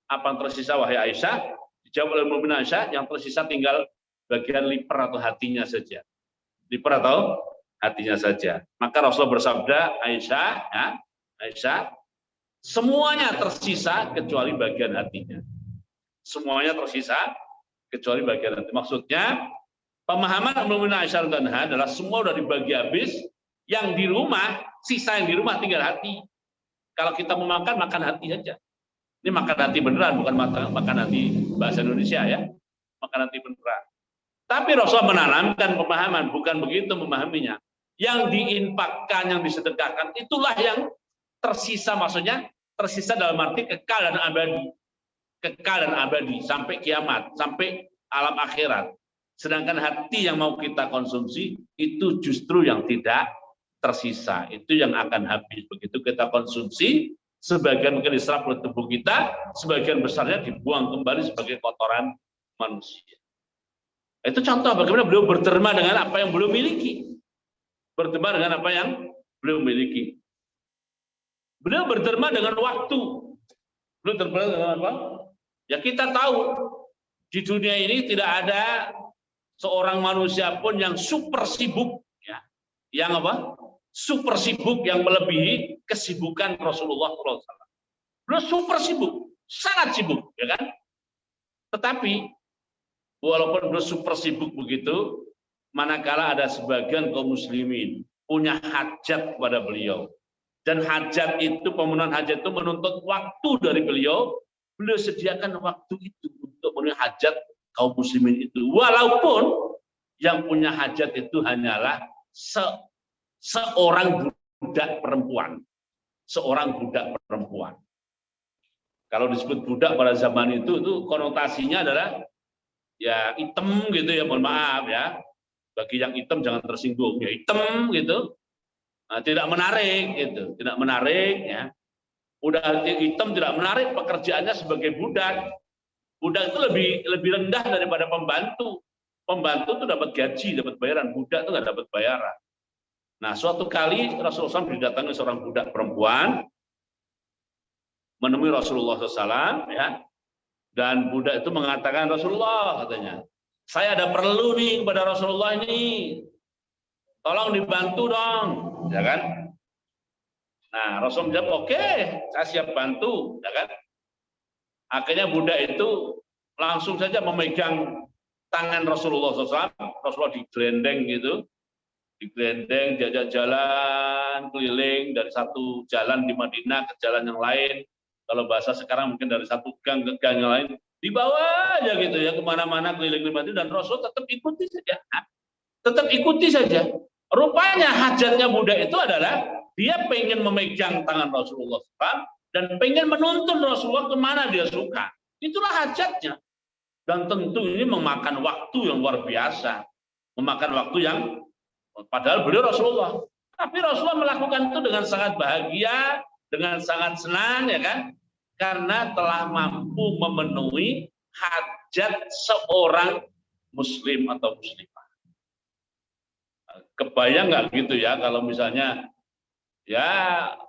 Apa yang tersisa wahai Aisyah? Dijawab oleh Ummul Mukminin Aisyah, yang tersisa tinggal bagian liper atau hatinya saja. Liper atau hatinya saja. Maka Rasulullah bersabda, Aisyah, ya, Aisyah, semuanya tersisa kecuali bagian hatinya. Semuanya tersisa kecuali bagian hati. Maksudnya, pemahaman Ummul Mukminin Aisyah adalah semua sudah dibagi habis, yang di rumah, sisa yang di rumah tinggal hati. Kalau kita mau makan, makan hati saja. Ini makan hati beneran, bukan makan hati bahasa Indonesia ya. Makan hati beneran. Tapi Rasulullah menanamkan pemahaman, bukan begitu memahaminya. Yang diinfakkan, yang disedekahkan, itulah yang tersisa, maksudnya tersisa dalam arti kekal dan abadi. Kekal dan abadi, sampai kiamat, sampai alam akhirat. Sedangkan hati yang mau kita konsumsi, itu justru yang tidak tersisa. Itu yang akan habis. Begitu kita konsumsi, sebagian mungkin diserap oleh tubuh kita, sebagian besarnya dibuang kembali sebagai kotoran manusia. Itu contoh bagaimana beliau berderma dengan apa yang belum miliki. Berderma dengan apa yang belum miliki. Beliau berderma dengan waktu. Beliau berderma dengan apa? Ya kita tahu, di dunia ini tidak ada seorang manusia pun yang super sibuk. Ya. Yang apa? Super sibuk yang melebihi kesibukan Rasulullah SAW. Beliau super sibuk, sangat sibuk, ya kan? Tetapi walaupun beliau super sibuk begitu, manakala ada sebagian kaum muslimin punya hajat kepada beliau, dan hajat itu, pemenuhan hajat itu menuntut waktu dari beliau, beliau sediakan waktu itu untuk memenuhi hajat kaum muslimin itu. Walaupun yang punya hajat itu hanyalah seorang budak perempuan. Seorang budak perempuan. Kalau disebut budak pada zaman itu konotasinya adalah ya hitam gitu ya, mohon maaf ya. Bagi yang hitam jangan tersinggung, ya hitam gitu. Nah, tidak menarik gitu, tidak menarik ya. Udah hitam tidak menarik, pekerjaannya sebagai budak. Budak itu lebih rendah daripada pembantu. Pembantu itu dapat gaji, dapat bayaran. Budak itu nggak dapat bayaran. Nah, suatu kali Rasulullah SAW didatangi seorang budak perempuan menemui Rasulullah SAW, ya, dan budak itu mengatakan, Rasulullah, katanya, saya ada perlu nih kepada Rasulullah ini, tolong dibantu dong, ya kan? Nah, Rasulullah jawab, oke, saya siap bantu, ya kan? Akhirnya budak itu langsung saja memegang tangan Rasulullah SAW, Rasulullah digelendeng gitu, digelendeng, diajak jalan keliling dari satu jalan di Madinah ke jalan yang lain. Kalau bahasa sekarang mungkin dari satu gang ke gang yang lain, dibawa aja gitu ya kemana-mana keliling di Madinah, dan Rasul tetap ikuti saja, tetap ikuti saja. Rupanya hajatnya budak itu adalah dia pengen memegang tangan Rasulullah SAW dan pengen menuntun Rasulullah kemana dia suka. Itulah hajatnya. Dan tentu ini memakan waktu yang luar biasa, memakan waktu yang padahal beliau Rasulullah, tapi Rasulullah melakukan itu dengan sangat bahagia, dengan sangat senang, ya kan? Karena telah mampu memenuhi hajat seorang muslim atau muslimah. Kebayang nggak gitu ya kalau misalnya ya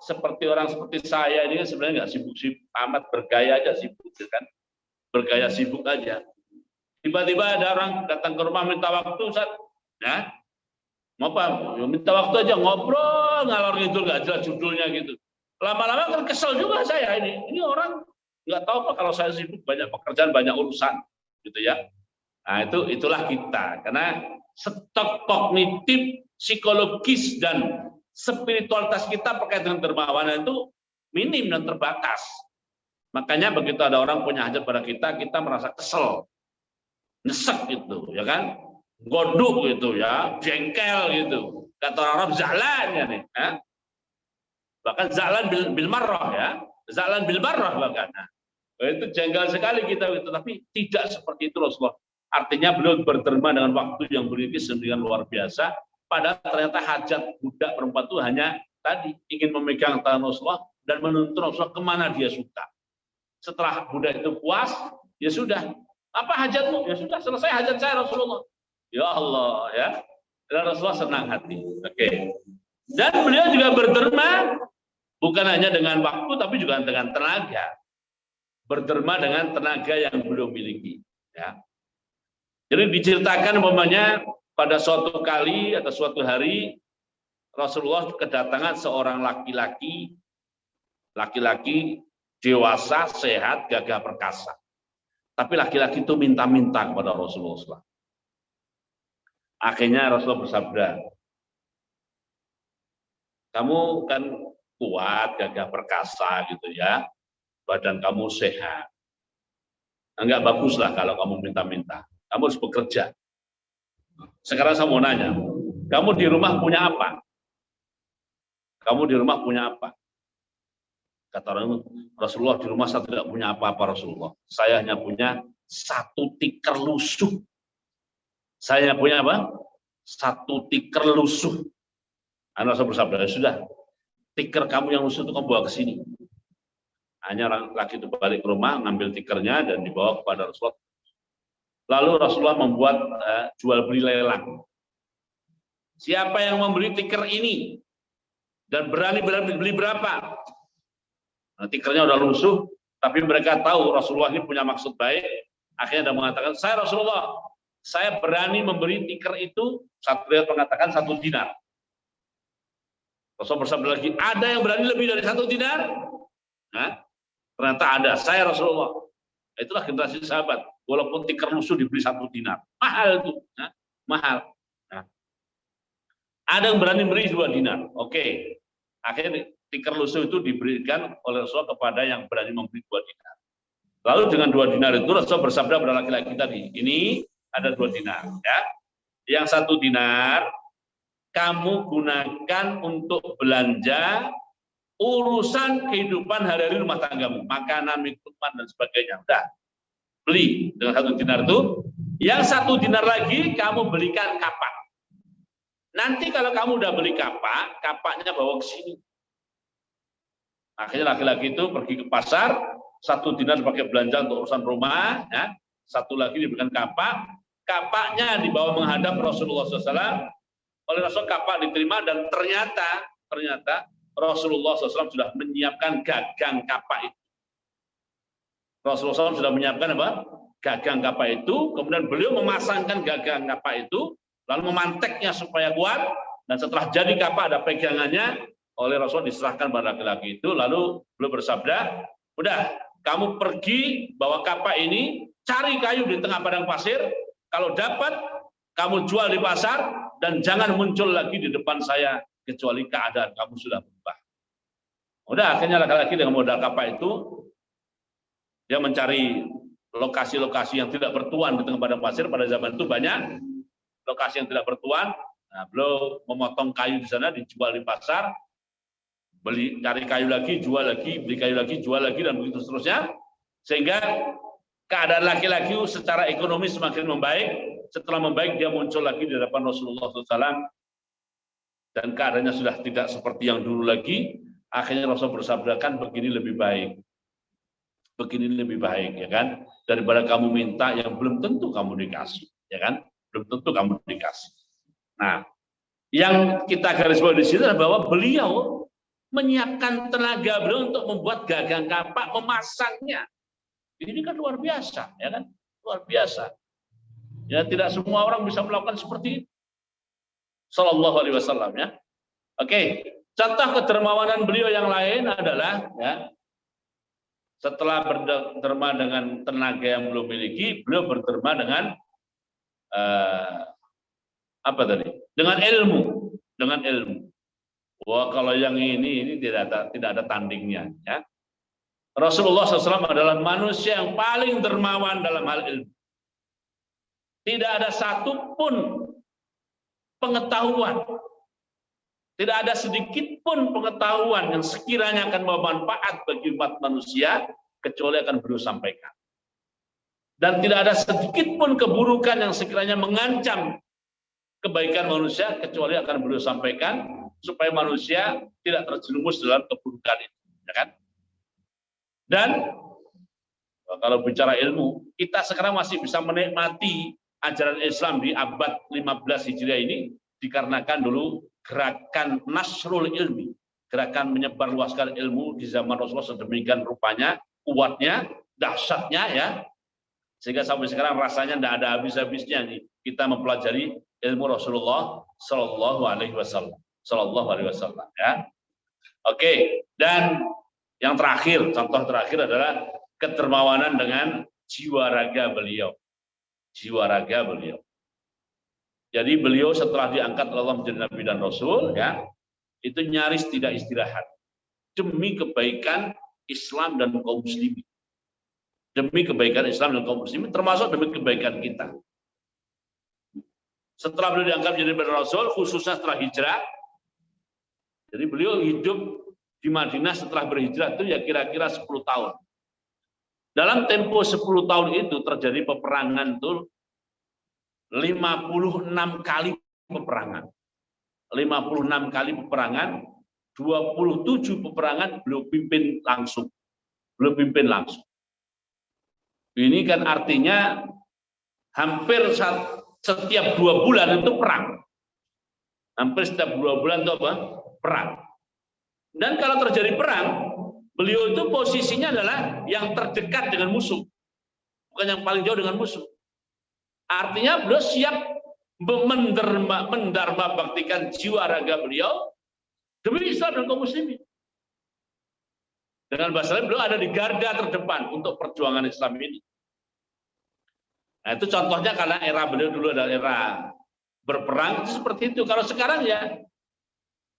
seperti orang seperti saya ini sebenarnya nggak sibuk-sibuk amat, bergaya aja sibuk, ya kan? Bergaya sibuk aja. Tiba-tiba ada orang datang ke rumah minta waktu, Ustaz, ya. Mau apa? Ya, minta waktu aja, ngobrol ngalor ngidul nggak jelas judulnya gitu. Lama-lama kan kesel juga saya ini. Ini orang nggak tahu apa kalau saya sibuk, banyak pekerjaan, banyak urusan, gitu ya. Nah itulah kita, karena stok kognitif, psikologis dan spiritualitas kita terkait dengan dermawanan itu minim dan terbatas. Makanya begitu ada orang punya hajat pada kita merasa kesel, nyesek gitu, ya kan? Goduk gitu ya, jengkel gitu. Kata orang Arab zalan ya nih, ya? Bahkan zalan bil marrah ya, zalan bil marrah bahkan. Nah, itu jengkel sekali kita gitu, tapi tidak seperti itu Rasulullah. Artinya beliau berderma dengan waktu yang memiliki sedemikian luar biasa. Padahal ternyata hajat budak perempuan itu hanya tadi ingin memegang tangan Rasulullah dan menuntun Rasulullah kemana dia suka. Setelah budak itu puas, ya sudah. Apa hajatmu? Ya sudah, selesai hajat saya Rasulullah. Ya Allah, ya. Dan Rasulullah senang hati. Oke. Dan beliau juga berderma bukan hanya dengan waktu, tapi juga dengan tenaga. Berderma dengan tenaga yang beliau miliki. Ya. Jadi diceritakan umpamanya pada suatu kali atau suatu hari Rasulullah kedatangan seorang laki-laki dewasa, sehat, gagah perkasa. Tapi laki-laki itu minta-minta kepada Rasulullah SAW. Akhirnya Rasulullah bersabda, kamu kan kuat, gagah perkasa gitu ya, badan kamu sehat. Enggak baguslah kalau kamu minta-minta. Kamu harus bekerja. Sekarang saya mau nanya, kamu di rumah punya apa? Kamu di rumah punya apa? Kata Rasulullah, di rumah saya tidak punya apa-apa Rasulullah. Saya hanya punya satu tikar lusuh. Saya punya apa? Satu tikar lusuh. Anak saya bersabda, sudah, tikar kamu yang lusuh itu kamu bawa ke sini. Hanya orang laki itu balik ke rumah, ngambil tikernya dan dibawa kepada Rasulullah. Lalu Rasulullah membuat jual beli lelang. Siapa yang membeli tikar ini dan berani beli berapa? Nah, tikernya udah lusuh, tapi mereka tahu Rasulullah ini punya maksud baik. Akhirnya dia mengatakan, saya Rasulullah, saya berani memberi tikar itu, satu riwayat mengatakan 1 dinar. Rasul bersabda lagi, ada yang berani lebih dari 1 dinar? Nah, ternyata ada, saya Rasulullah. Itulah generasi sahabat. Walaupun tikar lusuh diberi 1 dinar. Mahal itu. Nah, mahal. Nah, ada yang berani beri 2 dinar. Oke. Akhirnya tikar lusuh itu diberikan oleh Rasulullah kepada yang berani memberi 2 dinar. Lalu dengan 2 dinar itu Rasulullah bersabda pada laki-laki tadi, ini ada 2 dinar. Ya. Yang 1 dinar kamu gunakan untuk belanja urusan kehidupan hari-hari rumah tanggamu, makanan, minuman dan sebagainya. Udah, beli dengan 1 dinar itu. Yang 1 dinar lagi kamu belikan kapak. nanti kalau kamu udah beli kapak, kapaknya bawa ke sini. Akhirnya laki-laki itu pergi ke pasar, 1 dinar pakai belanja untuk urusan rumah, ya. 1 lagi diberikan kapak, kapaknya dibawa menghadap Rasulullah SAW. Oleh Rasul kapak diterima dan ternyata Rasulullah SAW sudah menyiapkan gagang kapak itu. Rasulullah SAW sudah menyiapkan apa? Gagang kapak itu, kemudian beliau memasangkan gagang kapak itu, lalu memanteknya supaya kuat, dan setelah jadi kapak ada pegangannya, oleh Rasul diserahkan pada laki-laki itu, lalu beliau bersabda, udah, kamu pergi bawa kapak ini, cari kayu di tengah padang pasir, kalau dapat, kamu jual di pasar, dan jangan muncul lagi di depan saya, kecuali keadaan kamu sudah berubah. Udah, akhirnya laki-laki dengan modal kapak itu, dia mencari lokasi-lokasi yang tidak bertuan di tengah padang pasir. Pada zaman itu banyak lokasi yang tidak bertuan. Nah, beliau memotong kayu di sana, dijual di pasar, cari kayu lagi, jual lagi, beli kayu lagi, jual lagi, dan begitu seterusnya. Sehingga keadaan laki-laki secara ekonomi semakin membaik. Setelah membaik, dia muncul lagi di hadapan Rasulullah SAW. Dan keadaannya sudah tidak seperti yang dulu lagi. Akhirnya Rasul bersabdakan, begini lebih baik. Begini lebih baik, ya kan? Daripada kamu minta yang belum tentu kamu dikasih, ya kan? Belum tentu kamu dikasih. Nah, yang kita garis bawahi di sini adalah bahwa beliau menyiapkan tenaga beliau untuk membuat gagang kapak, memasangnya. Ini kan luar biasa, ya kan? Luar biasa. Ya, tidak semua orang bisa melakukan seperti itu. Sallallahu alaihi wasallam, ya. Oke, contoh kedermawanan beliau yang lain adalah, ya, setelah berderma dengan tenaga yang beliau miliki, beliau berderma dengan apa tadi? Dengan ilmu, dengan ilmu. Wah, kalau yang ini tidak ada tandingnya, ya. Rasulullah SAW adalah manusia yang paling dermawan dalam hal ilmu. Tidak ada satupun pengetahuan, tidak ada sedikit pun pengetahuan yang sekiranya akan membawa manfaat bagi umat manusia, kecuali akan beliau sampaikan. Dan tidak ada sedikit pun keburukan yang sekiranya mengancam kebaikan manusia, kecuali akan beliau sampaikan, supaya manusia tidak terjerumus dalam keburukan itu. Ya kan? Dan kalau bicara ilmu, kita sekarang masih bisa menikmati ajaran Islam di abad 15 Hijriah ini dikarenakan dulu gerakan nasrul ilmi, gerakan menyebarluaskan ilmu di zaman Rasulullah sedemikian rupanya, kuatnya, dahsyatnya, ya, sehingga sampai sekarang rasanya tidak ada habis-habisnya nih kita mempelajari ilmu Rasulullah Sallallahu Alaihi Wasallam, ya. Oke, dan yang terakhir, contoh terakhir adalah kedermawanan dengan jiwa raga beliau. Jiwa raga beliau. Jadi beliau setelah diangkat Allah menjadi Nabi dan Rasul, ya, itu nyaris tidak istirahat demi kebaikan Islam dan kaum muslimin. Demi kebaikan Islam dan kaum muslimin, termasuk demi kebaikan kita. Setelah beliau diangkat menjadi Nabi dan Rasul, khususnya setelah hijrah, jadi beliau hidup di Madinah setelah berhijrah itu ya kira-kira 10 tahun. Dalam tempo 10 tahun itu terjadi peperangan itu 56 kali peperangan. 56 kali peperangan, 27 peperangan beliau pimpin langsung. Ini kan artinya hampir setiap 2 bulan itu perang. Hampir setiap 2 bulan itu apa? Perang. Dan kalau terjadi perang, beliau itu posisinya adalah yang terdekat dengan musuh. Bukan yang paling jauh dengan musuh. Artinya beliau siap mendarma baktikan jiwa raga beliau demi Islam dan kaum muslimin. Dengan bahasa lain, beliau ada di garda terdepan untuk perjuangan Islam ini. Nah, itu contohnya karena era beliau dulu adalah era berperang, itu seperti itu. Kalau sekarang ya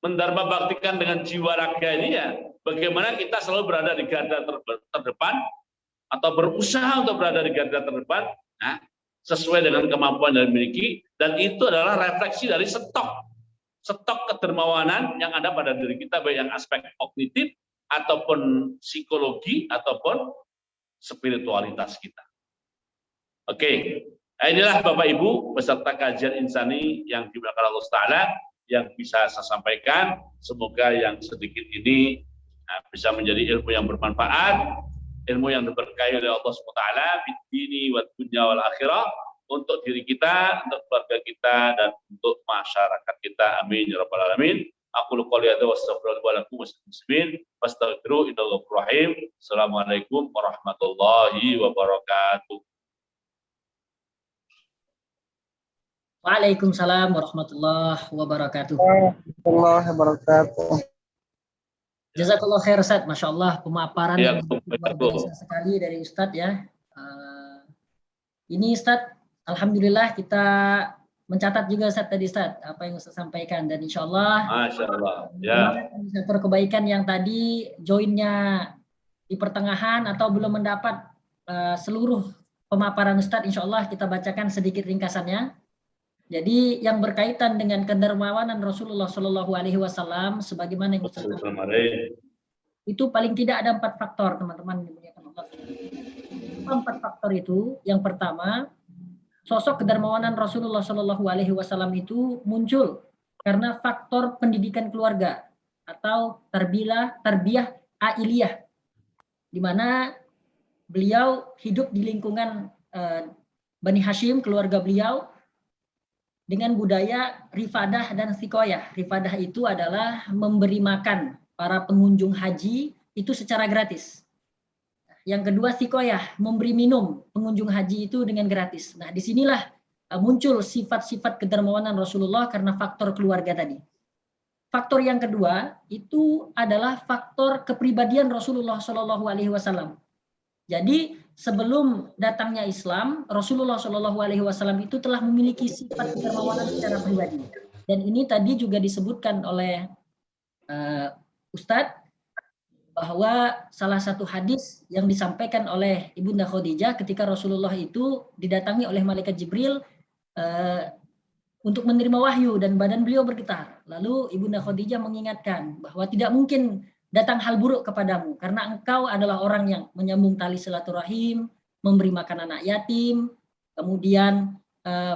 mendarma baktikan dengan jiwa raga ini ya, bagaimana kita selalu berada di garda terdepan atau berusaha untuk berada di garda terdepan, nah, sesuai dengan kemampuan yang dimiliki, dan itu adalah refleksi dari stok kedermawanan yang ada pada diri kita, baik yang aspek kognitif ataupun psikologi ataupun spiritualitas kita. Oke, Nah, inilah Bapak Ibu peserta kajian insani yang dimuliakan Allah Ta'ala yang bisa saya sampaikan. Semoga yang sedikit ini bisa menjadi ilmu yang bermanfaat, ilmu yang diberkahi oleh Allah SWT bidini wa dunya wal akhirah, untuk diri kita, untuk keluarga kita, dan untuk masyarakat kita. Amin ya rabbal alamin. Aku qouli hadza wa astaghfirullaha wa lakum muslimin fastaghfiru innahu ghafurur rahim. Assalamualaikum warahmatullahi wabarakatuh. Waalaikumsalam warahmatullahi wabarakatuh. Warahmatullahi wabarakatuh. Jazakallah khair Ustaz, Masya Allah pemaparan Ya, yang luar biasa sekali dari Ustadz ya. Ini Ustadz, Alhamdulillah kita mencatat juga Ustadz tadi Ustadz apa yang Ustadz sampaikan, dan insya Allah Masya Allah. Ya. inisiator kebaikan yang tadi joinnya di pertengahan atau belum mendapat seluruh pemaparan Ustadz, insya Allah kita bacakan sedikit ringkasannya. Jadi yang berkaitan dengan kedermawanan Rasulullah Shallallahu Alaihi Wasallam, sebagaimana yang Ustaz itu paling tidak ada 4 faktor, teman-teman. 4 faktor itu, yang pertama, sosok kedermawanan Rasulullah Shallallahu Alaihi Wasallam itu muncul karena faktor pendidikan keluarga atau tarbiyah ailiyah, di mana beliau hidup di lingkungan Bani Hashim, keluarga beliau, dengan budaya rifadah dan sikoyah. Rifadah itu adalah memberi makan para pengunjung haji itu secara gratis. Yang kedua sikoyah, memberi minum pengunjung haji itu dengan gratis. Nah, disinilah muncul sifat-sifat kedermawanan Rasulullah karena faktor keluarga tadi. Faktor yang kedua itu adalah faktor kepribadian Rasulullah Shallallahu Alaihi Wasallam. Jadi sebelum datangnya Islam, Rasulullah Shallallahu Alaihi Wasallam itu telah memiliki sifat kedermawanan secara pribadi. Dan ini tadi juga disebutkan oleh Ustadz bahwa salah satu hadis yang disampaikan oleh Ibunda Khadijah ketika Rasulullah itu didatangi oleh malaikat Jibril untuk menerima wahyu dan badan beliau bergetar. Lalu Ibunda Khadijah mengingatkan bahwa tidak mungkin datang hal buruk kepadamu karena engkau adalah orang yang menyambung tali silaturahim, memberi makan anak yatim, kemudian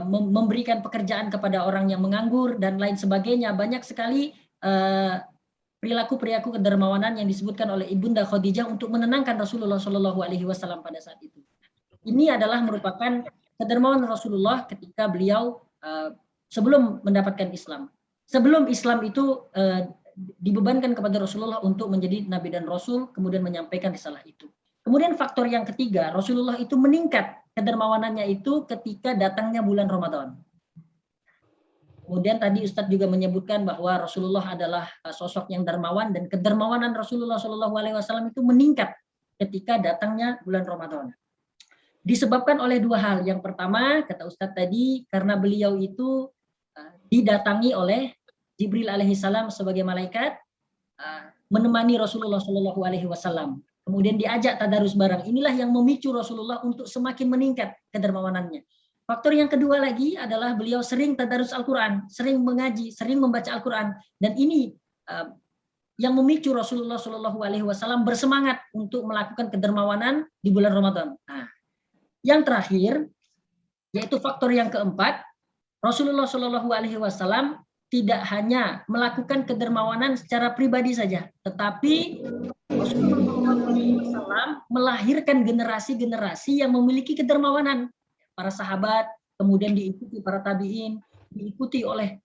memberikan pekerjaan kepada orang yang menganggur dan lain sebagainya. Banyak sekali perilaku kedermawanan yang disebutkan oleh Ibunda Khadijah untuk menenangkan Rasulullah Shallallahu Alaihi Wasallam pada saat itu. Ini adalah merupakan kedermawanan Rasulullah ketika beliau sebelum mendapatkan Islam. Sebelum Islam itu dibebankan kepada Rasulullah untuk menjadi Nabi dan Rasul, kemudian menyampaikan risalah itu. Kemudian faktor yang ketiga, Rasulullah itu meningkat kedermawanannya itu ketika datangnya bulan Ramadan. Kemudian tadi Ustadz juga menyebutkan bahwa Rasulullah adalah sosok yang dermawan, dan kedermawanan Rasulullah Shallallahu Alaihi Wasallam itu meningkat ketika datangnya bulan Ramadan. Disebabkan oleh 2 hal. Yang pertama, kata Ustadz tadi, karena beliau itu didatangi oleh Jibril alaihissalam sebagai malaikat menemani Rasulullah Shallallahu Alaihi Wasallam. Kemudian diajak tadarus bareng. Inilah yang memicu Rasulullah untuk semakin meningkat kedermawanannya. Faktor yang kedua lagi adalah beliau sering tadarus Al-Quran, sering mengaji, sering membaca Al-Quran, dan ini yang memicu Rasulullah Shallallahu Alaihi Wasallam bersemangat untuk melakukan kedermawanan di bulan Ramadan. Nah, yang terakhir, yaitu faktor yang keempat, Rasulullah Shallallahu Alaihi Wasallam tidak hanya melakukan kedermawanan secara pribadi saja, tetapi Rasulullah SAW melahirkan generasi-generasi yang memiliki kedermawanan. Para sahabat, kemudian diikuti para tabi'in, diikuti oleh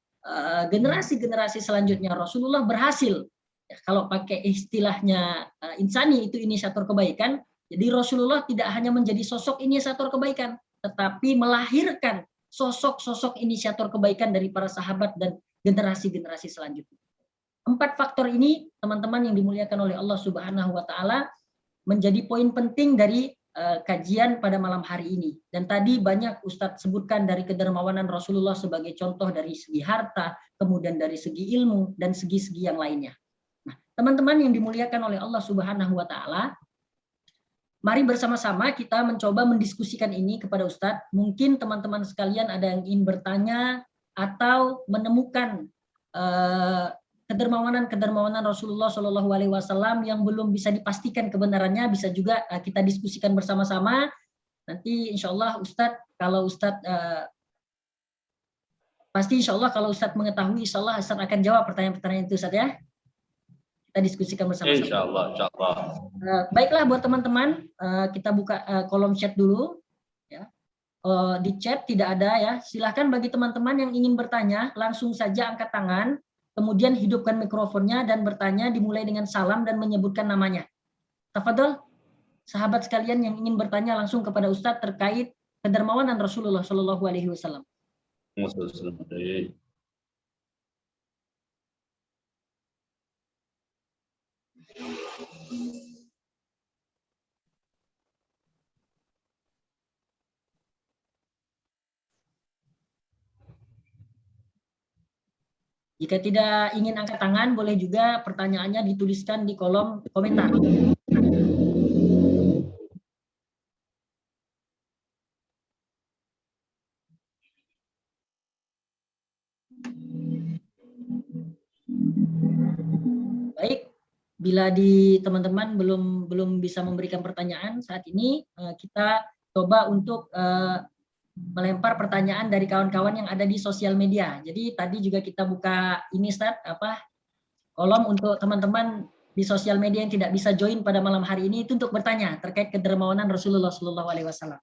generasi-generasi selanjutnya. Rasulullah berhasil, ya, kalau pakai istilahnya insani itu inisiator kebaikan, jadi Rasulullah tidak hanya menjadi sosok inisiator kebaikan, tetapi melahirkan sosok-sosok inisiator kebaikan dari para sahabat dan generasi-generasi selanjutnya. 4 faktor ini, teman-teman yang dimuliakan oleh Allah Subhanahu wa Ta'ala, menjadi poin penting dari kajian pada malam hari ini. Dan tadi banyak Ustadz sebutkan dari kedermawanan Rasulullah sebagai contoh dari segi harta, kemudian dari segi ilmu, dan segi-segi yang lainnya. Nah, teman-teman yang dimuliakan oleh Allah Subhanahu wa Ta'ala, mari bersama-sama kita mencoba mendiskusikan ini kepada Ustadz. Mungkin teman-teman sekalian ada yang ingin bertanya atau menemukan kedermawanan Rasulullah Shallallahu Alaihi Wasallam yang belum bisa dipastikan kebenarannya, bisa juga kita diskusikan bersama-sama. Nanti insya Allah Ustadz, kalau Ustadz pasti insya Allah kalau Ustadz mengetahui, insya Allah Ustadz akan jawab pertanyaan-pertanyaan itu Ustadz ya. Kita diskusikan bersama-sama. Insya Allah, insya Allah. Baiklah buat teman-teman, kita buka kolom chat dulu. Ya. Di chat tidak ada ya. Silahkan bagi teman-teman yang ingin bertanya, langsung saja angkat tangan, kemudian hidupkan mikrofonnya dan bertanya dimulai dengan salam dan menyebutkan namanya. Tafadhol, sahabat sekalian yang ingin bertanya langsung kepada Ustadz terkait kedermawanan Rasulullah Shallallahu Alaihi Wasallam. Jika tidak ingin angkat tangan, boleh juga pertanyaannya dituliskan di kolom komentar. Baik, bila di teman-teman belum bisa memberikan pertanyaan saat ini, kita coba untuk melempar pertanyaan dari kawan-kawan yang ada di sosial media. Jadi tadi juga kita buka ini kolom untuk teman-teman di sosial media yang tidak bisa join pada malam hari ini itu untuk bertanya terkait kedermawanan Rasulullah Shallallahu Alaihi Wasallam.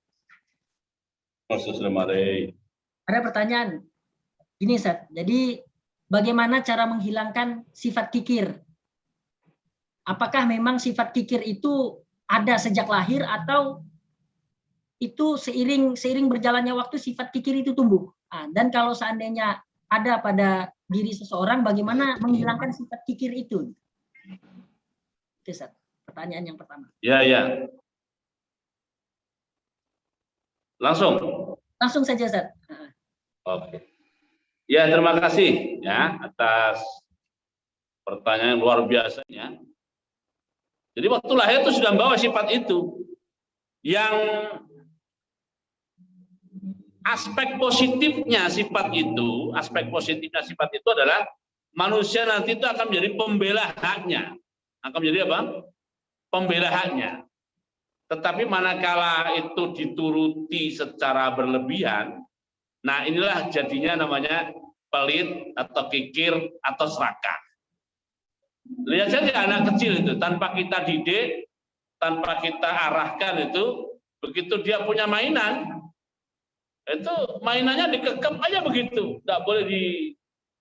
Ada pertanyaan ini Ustaz. Jadi bagaimana cara menghilangkan sifat kikir? Apakah memang sifat kikir itu ada sejak lahir atau itu seiring berjalannya waktu sifat kikir itu tumbuh? Dan kalau seandainya ada pada diri seseorang, bagaimana menghilangkan sifat kikir itu? Itu Ustaz, pertanyaan yang pertama. Ya. Langsung saja Ustaz. Oke. Ya, terima kasih ya atas pertanyaan yang luar biasanya. Jadi waktu lahir itu sudah membawa sifat itu. Yang aspek positifnya sifat itu adalah manusia nanti itu akan menjadi pembela haknya. Akan menjadi apa? Pembela haknya. Tetapi manakala itu dituruti secara berlebihan, nah inilah jadinya namanya pelit atau kikir atau serakah. Lihat saja anak kecil itu, tanpa kita didik, tanpa kita arahkan itu, begitu dia punya mainan, itu mainannya dikekep aja begitu, nggak boleh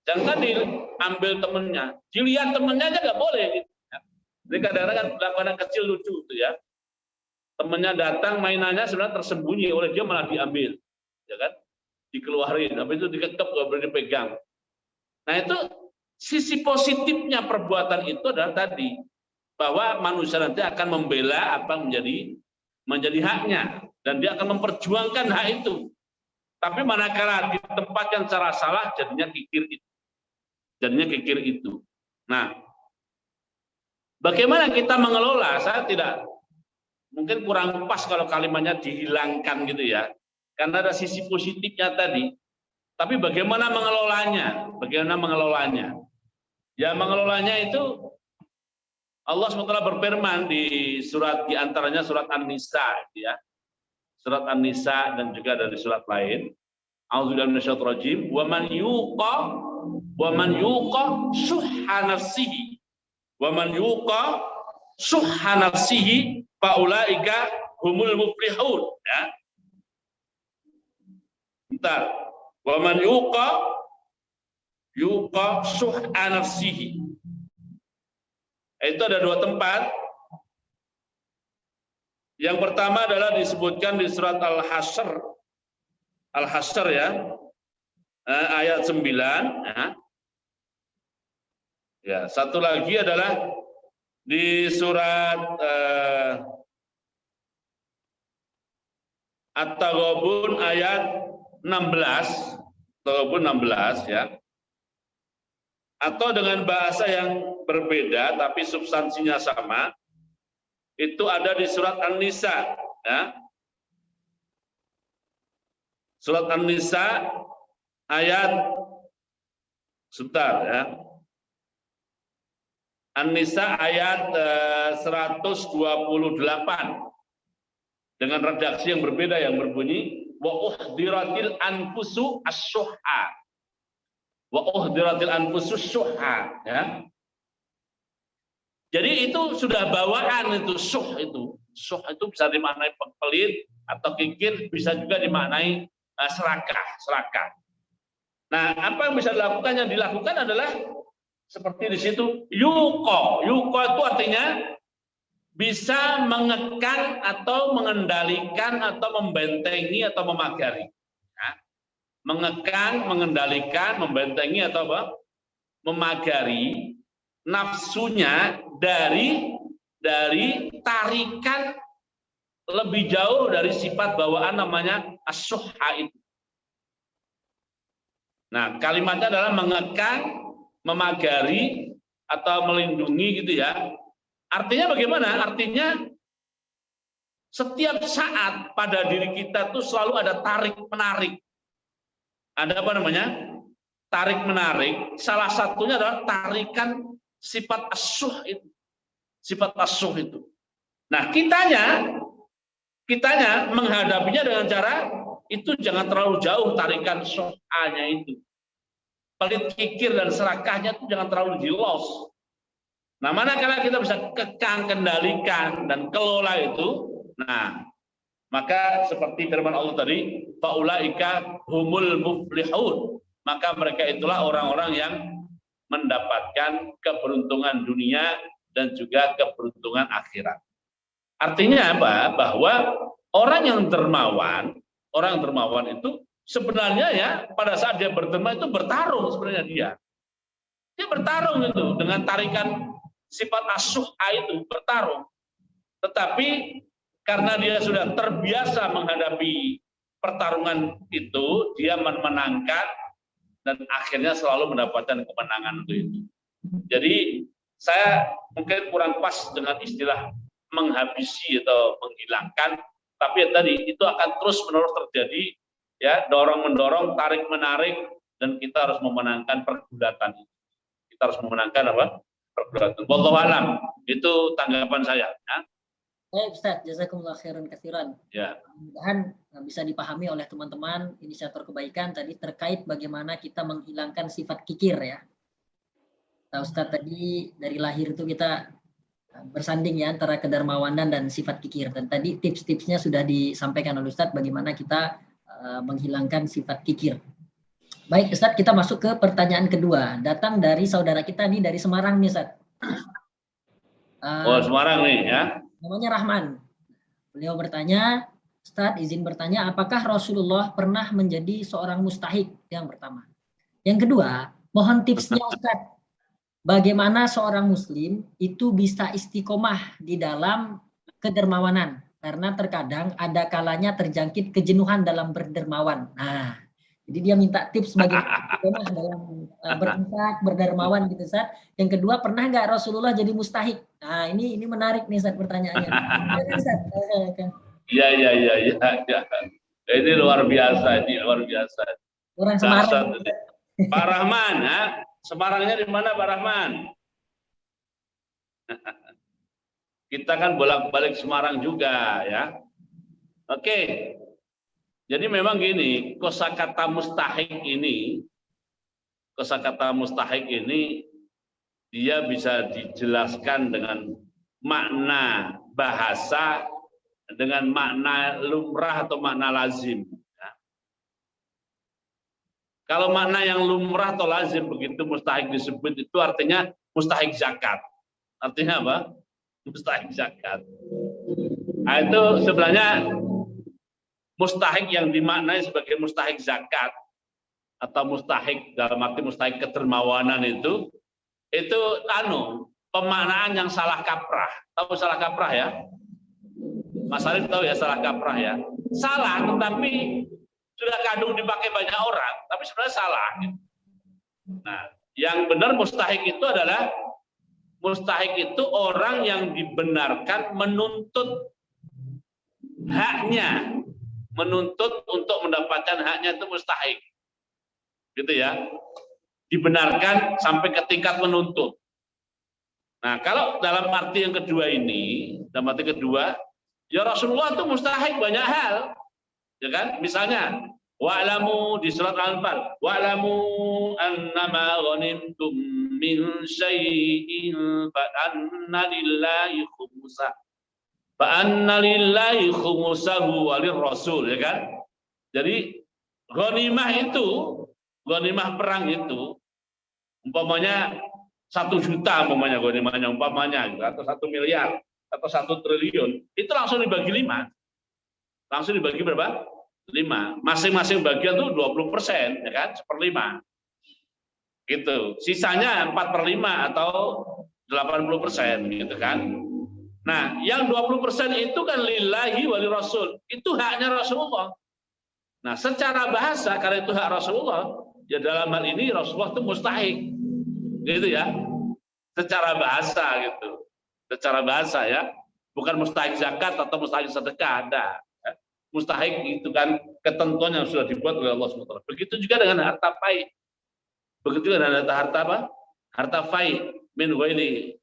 jangan diambil temennya, dilihat temennya aja nggak boleh. Gitu. Jadi kadang-kadang kan anak kecil lucu itu ya, temennya datang mainannya sebenarnya tersembunyi, oleh dia malah diambil, ya kan, dikeluarin, tapi itu dikekep nggak boleh dipegang. Nah itu sisi positifnya perbuatan itu adalah tadi bahwa manusia nanti akan membela apa menjadi haknya dan dia akan memperjuangkan hak itu. Tapi manakala ditempatkan secara salah jadinya kikir itu. Nah, bagaimana kita mengelola? Saya tidak mungkin kurang pas kalau kalimatnya dihilangkan gitu ya. Karena ada sisi positifnya tadi. Tapi bagaimana mengelolanya? Ya mengelolanya itu Allah SWT berfirman di antaranya surat An-Nisa ya. Surat An-Nisa dan juga dari surat lain. A'udzubillahi minasyaitonir rajim. Wa man yuqa syuhha nafsihi. Wa man yuqa syuhha nafsihi faulaika humul muflihun ya. Bentar. Wa man yuqa syuhha nafsihi. Itu ada dua tempat. Yang pertama adalah disebutkan di surat Al-Hasyr ya, ayat 9. Ya, satu lagi adalah di surat At-Taghabun ayat 16 ya. Atau dengan bahasa yang berbeda tapi substansinya sama. Itu ada di surat An-Nisa ya. Surat An-Nisa ayat sebentar ya. An-Nisa ayat 128. dengan redaksi yang berbeda yang berbunyi wa uhdiratil anfusu asy-syuhha. Wa uhdiratil anfusu syuhha, ya. Jadi itu sudah bawaan itu syuh itu. Syuh itu bisa dimaknai pelit atau kikir, bisa juga dimaknai serakah. Nah, apa yang bisa dilakukan? Yang dilakukan adalah seperti di situ yuko. Yuko itu artinya bisa mengekang atau mengendalikan atau membentengi atau memagari. Ya. Mengekang, mengendalikan, membentengi atau apa? Memagari nafsunya dari tarikan lebih jauh dari sifat bawaan namanya as-syuhha itu. Nah, kalimatnya adalah mengekang, memagari atau melindungi gitu ya. Artinya bagaimana? Artinya setiap saat pada diri kita tuh selalu ada tarik menarik. Ada apa namanya? Tarik menarik. Salah satunya adalah tarikan sifat as-syuh itu. Sifat as-syuh itu. Nah, kitanya menghadapinya dengan cara itu jangan terlalu jauh tarikan syuh'anya itu. Pelit kikir dan serakahnya itu jangan terlalu jelos. Nah, manakala kita bisa kekang, kendalikan dan kelola itu, nah, maka seperti firman Allah tadi, faulaika humul muflihun. Maka mereka itulah orang-orang yang mendapatkan keberuntungan dunia dan juga keberuntungan akhirat. Artinya apa? Bahwa orang yang dermawan itu sebenarnya ya pada saat dia berderma itu bertarung sebenarnya dia. Dia bertarung itu dengan tarikan sifat as-syuh'a itu bertarung. Tetapi karena dia sudah terbiasa menghadapi pertarungan itu, dia memenangkan dan akhirnya selalu mendapatkan kemenangan itu. Jadi saya mungkin kurang pas dengan istilah menghabisi atau menghilangkan, tapi tadi itu akan terus-menerus terjadi, ya, dorong-mendorong, tarik-menarik, dan kita harus memenangkan pergulatan itu. Kita harus memenangkan apa? Pergulatan. Wallahu alam. Itu tanggapan saya. Ya. Baik, Ustaz, jazakumullah khairan katsiran. Ya. Mudah-mudahan bisa dipahami oleh teman-teman inisiator kebaikan tadi terkait bagaimana kita menghilangkan sifat kikir ya. Nah, Ustaz, tadi dari lahir itu kita bersanding ya antara kedermawanan dan sifat kikir, dan tadi tips-tipsnya sudah disampaikan oleh Ustaz bagaimana kita menghilangkan sifat kikir. Baik Ustaz, kita masuk ke pertanyaan kedua, datang dari saudara kita nih dari Semarang nih Ustaz. Oh, Semarang nih ya. Namanya Rahman. Beliau bertanya, Ustaz izin bertanya, apakah Rasulullah pernah menjadi seorang mustahik? Yang pertama. Yang kedua, mohon tipsnya Ustaz. Bagaimana seorang muslim itu bisa istiqomah di dalam kedermawanan, karena terkadang ada kalanya terjangkit kejenuhan dalam berdermawan. Nah, jadi dia minta tips bagaimana istiqomah dalam berinfak, berdermawan gitu Ustaz. Yang kedua, pernah nggak Rasulullah jadi mustahik? Nah, ini menarik nih Ustaz pertanyaannya. Iya. Ini luar biasa, Orang Semarang. Pak Rahman, ha? Semarangnya di mana Pak Rahman? Kita kan bolak-balik Semarang juga ya. Oke. Jadi memang gini, kosakata mustahik ini dia bisa dijelaskan dengan makna bahasa, dengan makna lumrah atau makna lazim. Kalau makna yang lumrah atau lazim begitu mustahik disebut itu artinya mustahik zakat. Artinya apa? Mustahik zakat. Nah, itu sebenarnya mustahik yang dimaknai sebagai mustahik zakat atau mustahik dalam arti mustahik kedermawanan itu pemaknaan yang salah kaprah. Tahu salah kaprah ya? Mas Arif tahu ya salah kaprah ya? Salah tetapi sudah kadung dipakai banyak orang, tapi sebenarnya salah. Nah, yang benar mustahik itu adalah orang yang dibenarkan menuntut haknya, menuntut untuk mendapatkan haknya itu mustahik, gitu ya. Dibenarkan sampai ke tingkat menuntut. Nah, kalau dalam arti yang kedua ini, dalam arti kedua Ya Rasulullah itu mustahik banyak hal, ya kan? Misalnya, wa'lamu di surat Al-Anfal, wa'lamu annama ghanimtum min syai'in fa anna lillahi khumsah. Fa anna lillahi khumsahu walir rasul, ya kan? Jadi ghanimah itu, ghanimah perang itu, umpamanya 1 juta, umpamanya ghanimahnya, umpamanya, atau 1 miliar, atau 1 triliun, itu langsung dibagi 5. Langsung dibagi berapa? 5. Masing-masing bagian tuh 20%, ya kan? 1/5. Gitu. Sisanya 4/5 atau 80%, gitu kan? Nah, yang 20% itu kan lillahi wali rasul. Itu haknya Rasulullah. Nah, secara bahasa, karena itu hak Rasulullah, ya dalam hal ini Rasulullah itu mustahik. Gitu ya. Secara bahasa gitu. Secara bahasa ya, bukan mustahik zakat atau mustahik sedekah, ada. Mustahik itu kan ketentuan yang sudah dibuat oleh Allah SWT. Begitu juga dengan harta fai. Begitu juga dengan harta apa? Harta fai min ghairi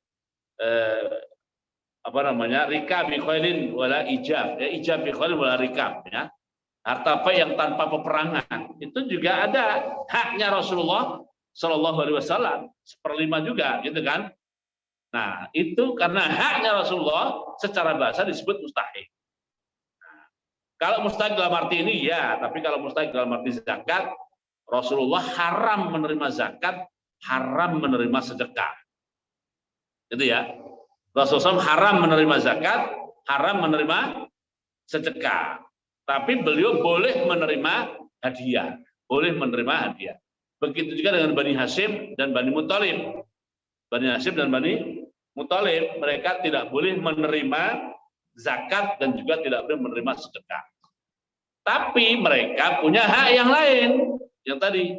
rikab bi khailin wala ijab. Ya, ijab bi khailin wala rikab ya. Harta fai yang tanpa peperangan. Itu juga ada haknya Rasulullah Shallallahu alaihi wasallam, 1/5 juga, gitu kan? Nah, itu karena haknya Rasulullah secara bahasa disebut mustahik. Nah, kalau mustahik dalam arti ini ya, tapi kalau mustahik dalam arti zakat, Rasulullah haram menerima zakat, haram menerima sedekah. Gitu ya. Rasulullah haram menerima zakat, haram menerima sedekah. Tapi beliau boleh menerima hadiah, boleh menerima hadiah. Begitu juga dengan Bani Hashim dan Bani Muthalib. Bani Hashim dan Bani Muthalib, mereka tidak boleh menerima zakat dan juga tidak boleh menerima sedekah. Tapi mereka punya hak yang lain, yang tadi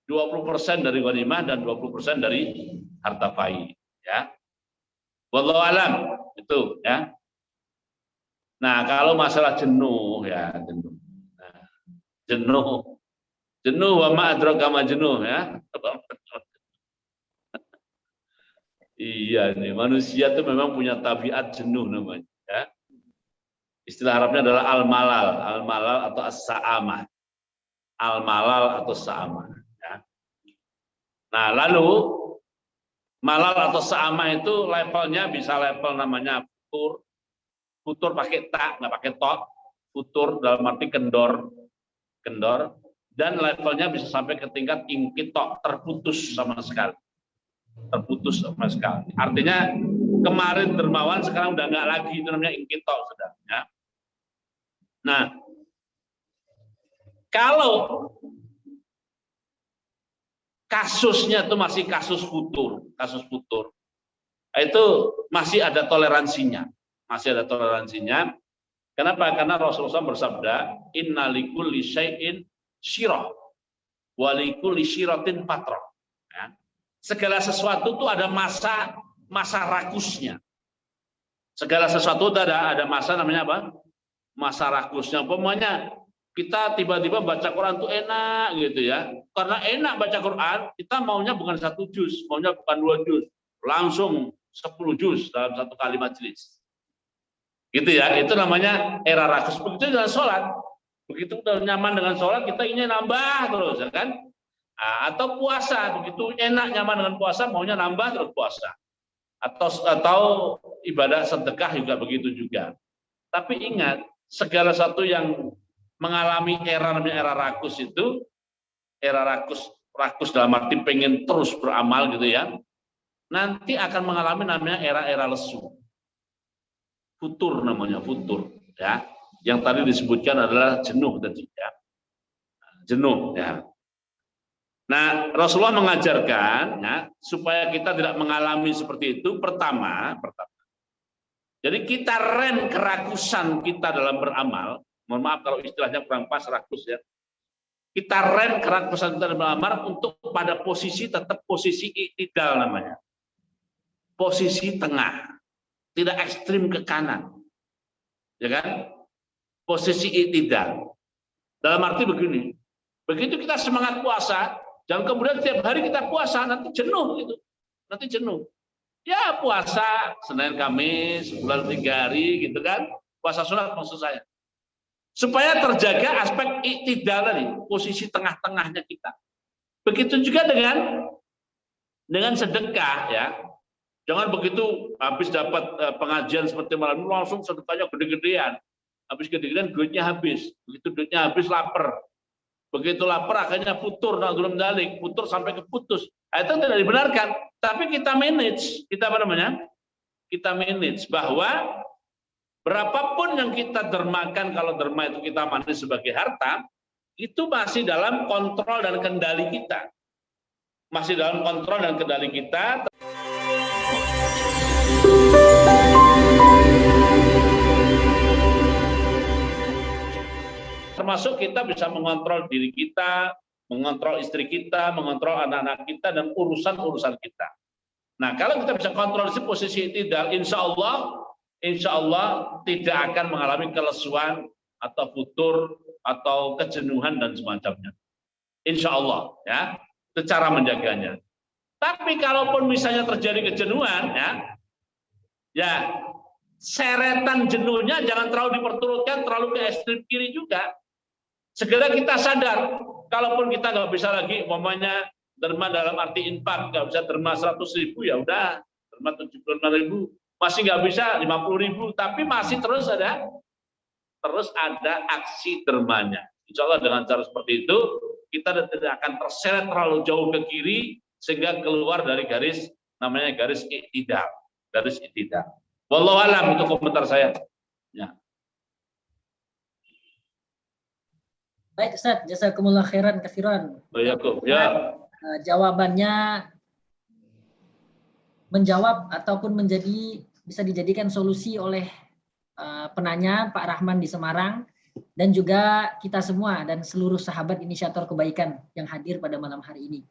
20% dari ghanimah dan 20% dari harta fai, ya. Wallahu alam, itu ya. Nah, kalau masalah jenuh ya, jenuh. Nah, jenuh wa ma adraka ma jenuh ya. Iya nih, manusia itu memang punya tabiat jenuh namanya. Ya. Istilah Arabnya adalah al-malal atau as-sa'amah. Al-malal atau sa'amah. Ya. Nah, lalu malal atau sa'amah itu levelnya bisa level namanya futur pakai ta, nggak pakai to. Futur dalam arti kendor, dan levelnya bisa sampai ke tingkat ingkitok, terputus sama sekali. Terputus sama sekali. Artinya kemarin dermawan, sekarang udah nggak lagi, itu namanya ingkitok sudah. Ya. Nah, kalau kasusnya itu masih kasus futur, itu masih ada toleransinya, Kenapa? Karena Rasulullah bersabda, Inna likulli syai'in syirah, wa likulli syiratin fatrah. Ya. Segala sesuatu itu ada masa rakusnya. Segala sesuatu itu ada masa namanya apa? Masa rakusnya. Umpamanya kita tiba-tiba baca Quran itu enak gitu ya. Karena enak baca Quran, kita maunya bukan 1 juz, maunya bukan 2 juz, langsung 10 juz dalam satu kali majelis. Gitu ya, itu namanya era rakus. Begitu dengan sholat. Begitu udah nyaman dengan sholat, kita ingin nambah terus, ya kan? Nah, atau puasa, begitu enak nyaman dengan puasa, maunya nambah terus puasa. Atau ibadah sedekah juga begitu juga. Tapi ingat, segala satu yang mengalami era namanya era rakus itu, era rakus dalam arti pengen terus beramal gitu ya, nanti akan mengalami namanya era lesu. Futur namanya, futur ya. Yang tadi disebutkan adalah jenuh tadi ya. Jenuh ya. Nah, Rasulullah mengajarkan ya, supaya kita tidak mengalami seperti itu. Pertama. Jadi kita rem kerakusan kita dalam beramal. Mohon maaf kalau istilahnya kurang pas, rakus ya. Kita rem kerakusan kita dalam beramal untuk pada posisi tetap posisi i'tidal namanya. Posisi tengah. Tidak ekstrim ke kanan. Ya kan? Posisi i'tidal. Dalam arti begini. Begitu kita semangat puasa, dan kemudian tiap hari kita puasa, nanti jenuh gitu. Nanti jenuh. Ya puasa Senin Kamis, bulan 3 hari gitu kan. puasa sunat maksud saya. Supaya terjaga aspek iktidal tadi, posisi tengah-tengahnya kita. Begitu juga dengan sedekah ya. Jangan begitu habis dapat pengajian seperti malam ini langsung sedekahnya gede-gedean. Habis gede-gedean duitnya habis. Begitu duitnya habis lapar. Begitu lapar akhirnya putur, na'udzubillah min dzalik, putur sampai keputus. Itu tidak dibenarkan. Tapi kita manage, kita manage bahwa berapapun yang kita dermakan, kalau derma itu kita manage sebagai harta, itu masih dalam kontrol dan kendali kita. Masih dalam kontrol dan kendali kita. Termasuk kita bisa mengontrol diri kita, mengontrol istri kita, mengontrol anak-anak kita, dan urusan-urusan kita. Nah, kalau kita bisa kontrol di posisi iktidal, insya Allah tidak akan mengalami kelesuan atau futur atau kejenuhan dan semacamnya. Insya Allah, ya, itu cara menjaganya. Tapi kalaupun misalnya terjadi kejenuhan, ya seretan jenuhnya jangan terlalu diperturutkan, terlalu ke ekstrem kiri juga. Segera kita sadar, kalaupun kita nggak bisa lagi, umpamanya derma dalam arti infak, nggak bisa derma 100.000, ya udah, derma 75.000, masih nggak bisa 50.000, tapi masih terus ada aksi dermanya. Insya Allah dengan cara seperti itu, kita tidak akan terseret terlalu jauh ke kiri, sehingga keluar dari garis, namanya garis iktidal. Garis iktidal. Wallahu a'lam, itu komentar saya. Ya. Baik Ustaz, jazakumullah khairan katsiran. Ya. Jawabannya menjawab ataupun bisa dijadikan solusi oleh penanya Pak Rahman di Semarang, dan juga kita semua dan seluruh sahabat inisiator kebaikan yang hadir pada malam hari ini.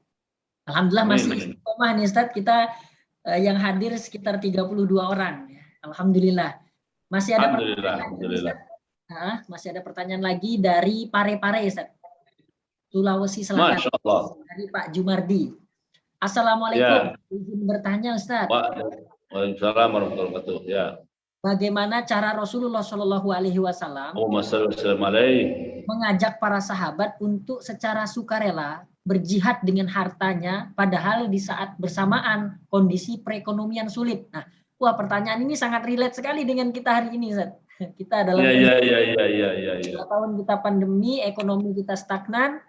Alhamdulillah masih istiqomah nih Ustaz, kita yang hadir sekitar 32 orang. Alhamdulillah. Masih ada Alhamdulillah. Masih ada pertanyaan lagi dari Pare-Pare, Ustaz. Sulawesi Selatan. Masya Allah. Dari Pak Jumardi. Assalamualaikum. Izin bertanya, Ustaz. Waalaikumsalam warahmatullahi wabarakatuh. Ya. Bagaimana cara Rasulullah Shallallahu Alaihi Wasallam mengajak para sahabat untuk secara sukarela berjihad dengan hartanya, padahal di saat bersamaan kondisi perekonomian sulit. Nah, pertanyaan ini sangat relate sekali dengan kita hari ini, Ustaz. Kita dalam 2 tahun kita pandemi, ekonomi kita stagnan.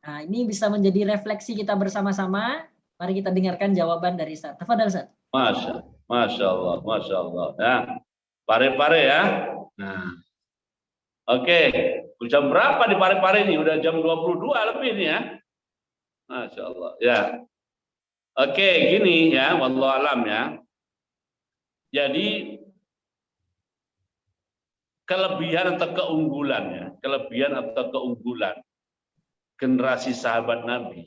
Nah, ini bisa menjadi refleksi kita bersama-sama. Mari kita dengarkan jawaban dari Ustaz. Tafadhal, Ustaz. Masya Allah. Ya. Pare-Pare ya. Nah. Oke, jam berapa di Pare-Pare ini? Udah jam 22 lebih nih ya. Masya Allah. Ya. Oke, gini ya, wallahu alam ya. Jadi kelebihan atau keunggulan generasi sahabat Nabi,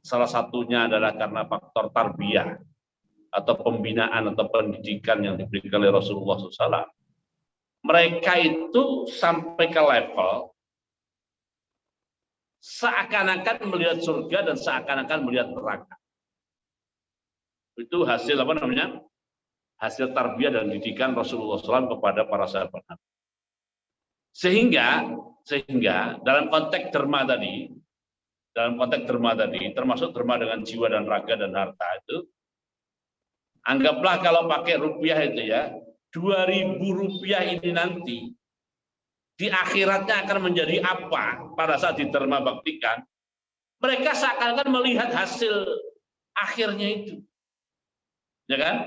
salah satunya adalah karena faktor tarbiyah atau pembinaan atau pendidikan yang diberikan oleh Rasulullah SAW. Mereka itu sampai ke level seakan-akan melihat surga dan seakan-akan melihat neraka. Itu hasil hasil tarbiyah dan didikan Rasulullah SAW kepada para sahabat Nabi. Sehingga dalam konteks derma tadi, termasuk derma dengan jiwa dan raga dan harta itu, anggaplah kalau pakai rupiah itu ya, 2.000 rupiah ini nanti di akhiratnya akan menjadi apa pada saat diterma baktikan. Mereka seakan-akan melihat hasil akhirnya itu. Ya kan?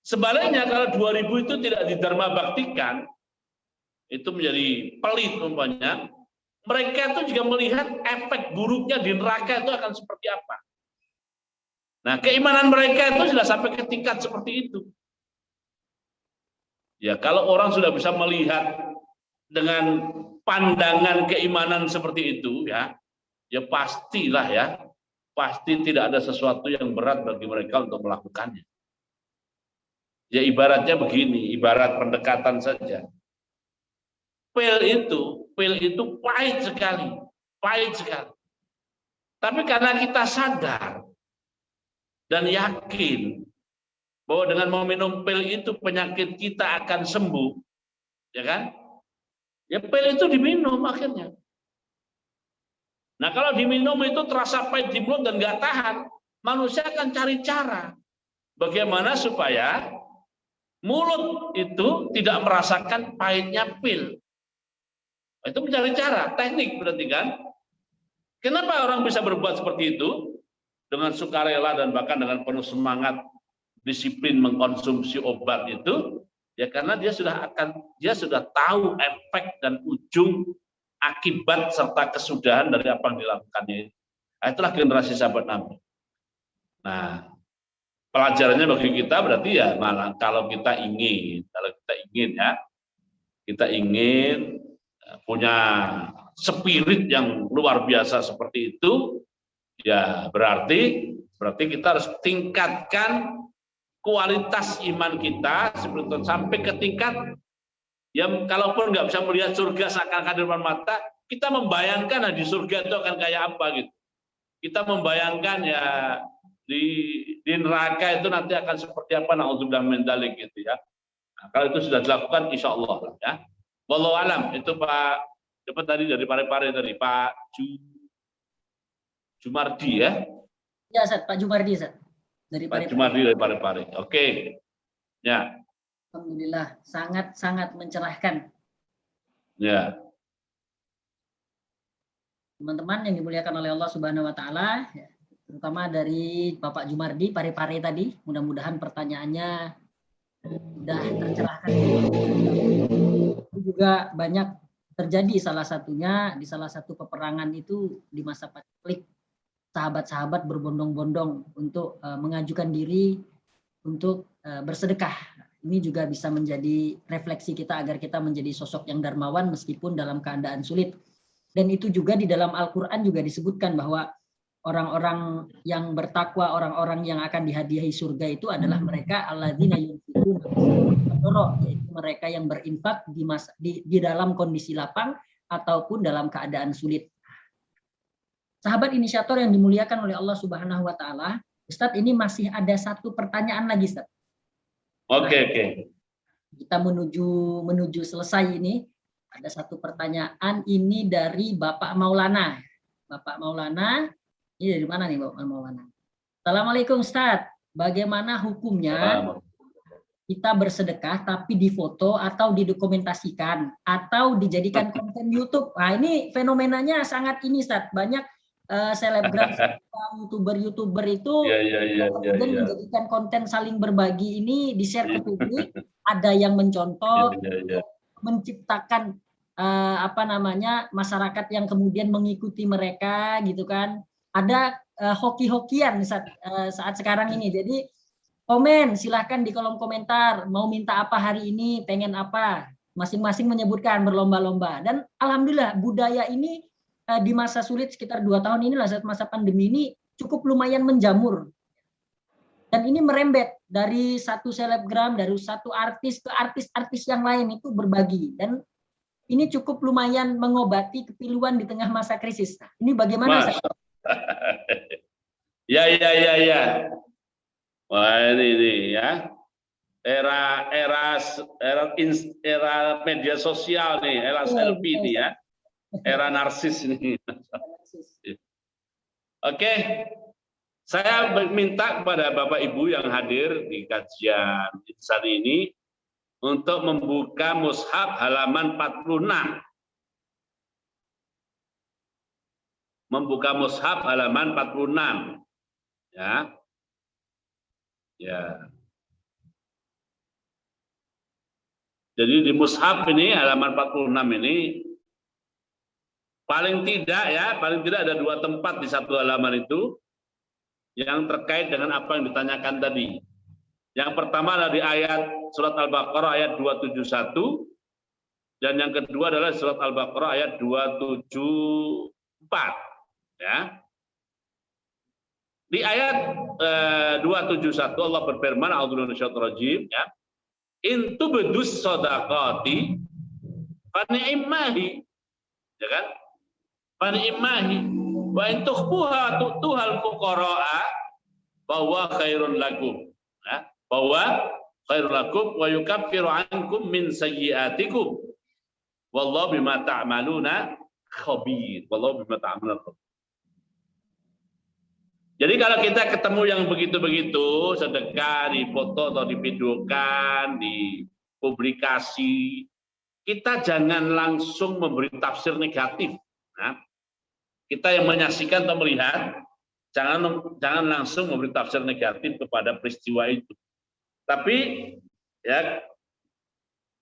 Sebaliknya kalau 2.000 itu tidak didharma baktikan, itu menjadi pelit umpamanya, mereka itu juga melihat efek buruknya di neraka itu akan seperti apa. Nah, keimanan mereka itu sudah sampai ke tingkat seperti itu. Ya, kalau orang sudah bisa melihat dengan pandangan keimanan seperti itu, ya pastilah ya, pasti tidak ada sesuatu yang berat bagi mereka untuk melakukannya. Ya ibaratnya begini, ibarat pendekatan saja. Pil itu pahit sekali. Tapi karena kita sadar dan yakin bahwa dengan meminum pil itu penyakit kita akan sembuh, ya kan? Ya pil itu diminum akhirnya. Nah kalau diminum itu terasa pahit di mulut dan nggak tahan, manusia akan cari cara bagaimana supaya mulut itu tidak merasakan pahitnya pil. Itu mencari cara, teknik berarti kan? Kenapa orang bisa berbuat seperti itu? Dengan sukarela dan bahkan dengan penuh semangat, disiplin mengkonsumsi obat itu, ya karena dia sudah tahu efek dan ujung akibat serta kesudahan dari apa yang dilakukannya. Nah, itulah generasi sahabat Nabi. Nah, pelajarannya bagi kita berarti ya malah kalau kita ingin punya spirit yang luar biasa seperti itu, ya berarti kita harus tingkatkan kualitas iman kita sampai ke tingkat yang kalaupun nggak bisa melihat surga seakan-akan di depan mata, kita membayangkan di surga itu akan kayak apa gitu. Kita membayangkan ya di neraka itu nanti akan seperti apa, naudzubillah min dzalik gitu ya. Nah, kalau itu sudah dilakukan insya Allah ya. Wallahu alam, itu Pak dapat tadi dari Parepare tadi Pak Jumardi ya. Ya, Ustaz, Pak Jumardi, Ustaz. Dari Pak Jumardi dari Parepare. Oke. Ya. Alhamdulillah, sangat mencerahkan. Ya. Teman-teman yang dimuliakan oleh Allah Subhanahu wa taala, ya, terutama dari Bapak Jumardi Parepare tadi, mudah-mudahan pertanyaannya sudah tercerahkan. Itu juga banyak terjadi salah satunya di salah satu peperangan itu di masa konflik, sahabat-sahabat berbondong-bondong untuk mengajukan diri untuk bersedekah. Ini juga bisa menjadi refleksi kita agar kita menjadi sosok yang dermawan meskipun dalam keadaan sulit. Dan itu juga di dalam Al-Quran juga disebutkan bahwa orang-orang yang bertakwa, orang-orang yang akan dihadiahi surga itu adalah mereka alladzina yunfiquna yaitu mereka yang berinfak di dalam kondisi lapang ataupun dalam keadaan sulit. Sahabat inisiator yang dimuliakan oleh Allah Subhanahu wa taala, Ustadz, ini masih ada satu pertanyaan lagi, Ustadz. Oke. Kita menuju selesai ini. Ada satu pertanyaan ini dari Bapak Maulana. Bapak Maulana, ini dari mana nih Bapak Maulana? Assalamualaikum Ustadz. Bagaimana hukumnya kita bersedekah tapi difoto atau didokumentasikan atau dijadikan konten YouTube? Nah, ini fenomenanya sangat ini Ustadz. Banyak selebgram, youtuber itu kemudian menjadikan konten saling berbagi ini di-share ke publik. Ada yang mencontoh, menciptakan masyarakat yang kemudian mengikuti mereka gitu kan. Ada hoki-hokian saat sekarang ini. Jadi komen, silahkan di kolom komentar mau minta apa hari ini, pengen apa, masing-masing menyebutkan berlomba-lomba. Dan alhamdulillah budaya ini di masa sulit sekitar 2 tahun inilah, saat masa pandemi ini cukup lumayan menjamur. Dan ini merembet dari satu selebgram, dari satu artis ke artis-artis yang lain itu berbagi. Dan ini cukup lumayan mengobati kepiluan di tengah masa krisis. Nah, ini bagaimana? Ya. Wah ini ya. Era media sosial nih, era selfie nih ya. Era narsis ini. Oke. Saya minta kepada Bapak Ibu yang hadir di kajian insan ini untuk membuka mushaf halaman 46. Membuka mushaf halaman 46. Ya. Jadi di mushaf ini halaman 46 ini paling tidak ada 2 tempat di satu halaman itu yang terkait dengan apa yang ditanyakan tadi. Yang pertama adalah di ayat surat Al-Baqarah ayat 271 dan yang kedua adalah surat Al-Baqarah ayat 274 ya. Di ayat 271 Allah berfirman, a'udzubillahi minasyaitonir rajim ya. In tubdus shadaqati fa ni'mahi. Ya kan? Fa ni'mahi wa in tukhfuha tu'tuhal fuqara'a fa huwa khairun lakum. Ya. bahwa khairul lakum wa yukaffiru ankum min sayyi'atikum wallahu bima ta'maluna khabir. Wallahu bima ta'maluna khabir. Jadi kalau kita ketemu yang begitu-begitu, sedekah dipoto atau divideokan, dipublikasi, kita jangan langsung memberi tafsir negatif. Nah, kita yang menyaksikan atau melihat, jangan langsung memberi tafsir negatif kepada peristiwa itu. Tapi ya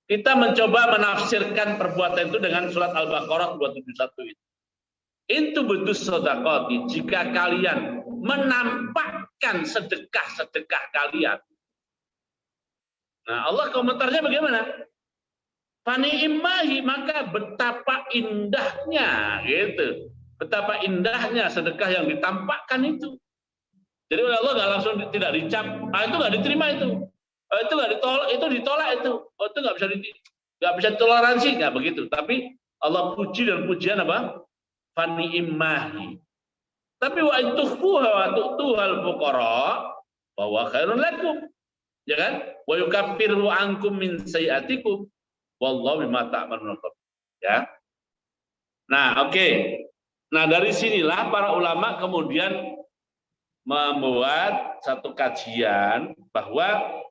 kita mencoba menafsirkan perbuatan itu dengan surat Al-Baqarah 271 itu. Itu betul sedekah jika kalian menampakkan sedekah kalian. Nah, Allah komentarnya bagaimana? Fani imahi, maka betapa indahnya gitu. Betapa indahnya sedekah yang ditampakkan itu. Jadi oleh Allah nggak langsung tidak dicap, itu nggak diterima itu. Itu nggak ditolak, itu ditolak itu. Itu nggak bisa ditoleransi, nggak begitu. Tapi Allah puji dan pujian apa? Fani imahi. Tapi wa tukhfuha wa tu'tuhal fuqara bahwa khairun lakum. Ya kan? Wa yukaffiru ankum min sayyi'atikum wallahu bima ta'malun khabir. Ya. Nah, oke. Nah, dari sinilah para ulama kemudian membuat satu kajian bahwa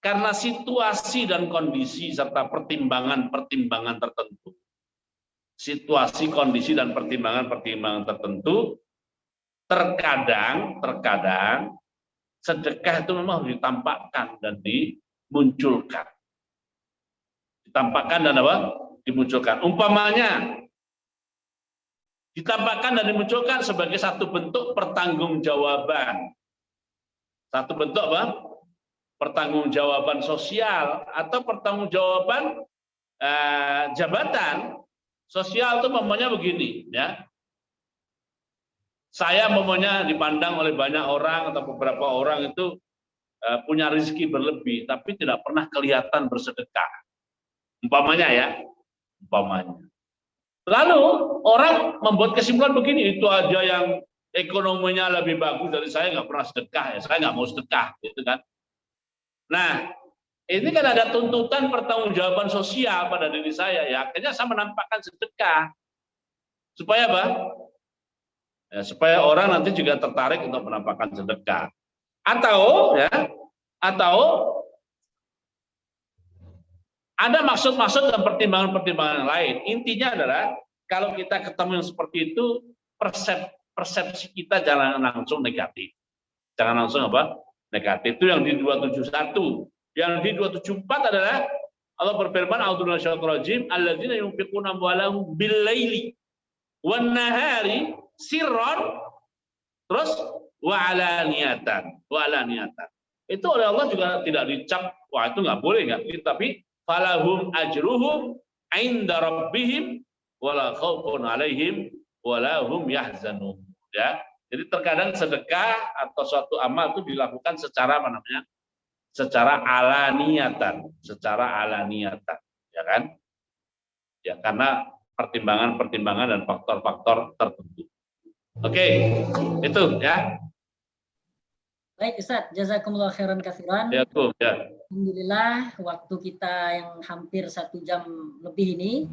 karena situasi dan kondisi serta pertimbangan-pertimbangan tertentu, situasi, kondisi, dan pertimbangan-pertimbangan tertentu, terkadang sedekah itu memang harus ditampakkan dan dimunculkan. Ditampakkan dan apa? Dimunculkan. Umpamanya, ditampakkan dan dimunculkan sebagai satu bentuk pertanggungjawaban. Satu bentuk apa? Pertanggungjawaban sosial atau pertanggungjawaban jabatan. Sosial itu mamanya begini, ya. Saya mamanya dipandang oleh banyak orang atau beberapa orang itu punya rezeki berlebih, tapi tidak pernah kelihatan bersedekah. Umpamanya ya, umpamanya. Lalu orang membuat kesimpulan begini, itu aja yang ekonominya lebih bagus dari saya nggak pernah sedekah, ya saya nggak mau sedekah, gitu kan. Nah, ini kan ada tuntutan pertanggungjawaban sosial pada diri saya, ya akhirnya saya menampakkan sedekah supaya apa? Ya, supaya orang nanti juga tertarik untuk menampakkan sedekah. Atau ada maksud-maksud dan pertimbangan-pertimbangan lain. Intinya adalah kalau kita ketemu yang seperti itu, persepsi kita jangan langsung negatif. Jangan langsung apa? Negatif. Itu yang di 271. Yang di 274 adalah Allah berfirman, "A'udzu minasyaitonir rajim, alladzina yunfiquna amwalahum bil-laili wan-nahari sirran terus wa 'alaniyatan." Itu oleh Allah juga tidak dicap, wah itu nggak boleh nggak, tapi falahum ajruhum 'inda rabbihim wala khaufun 'alaihim wala hum yahzanun. Ya. Jadi terkadang sedekah atau suatu amal itu dilakukan secara apa namanya? Secara alaniyatan, ya kan? Ya, karena pertimbangan-pertimbangan dan faktor-faktor tertentu. Oke, itu ya. Baik Ustaz, jazakumullah khairan katsiran. Ya, ya. Alhamdulillah waktu kita yang hampir 1 jam lebih ini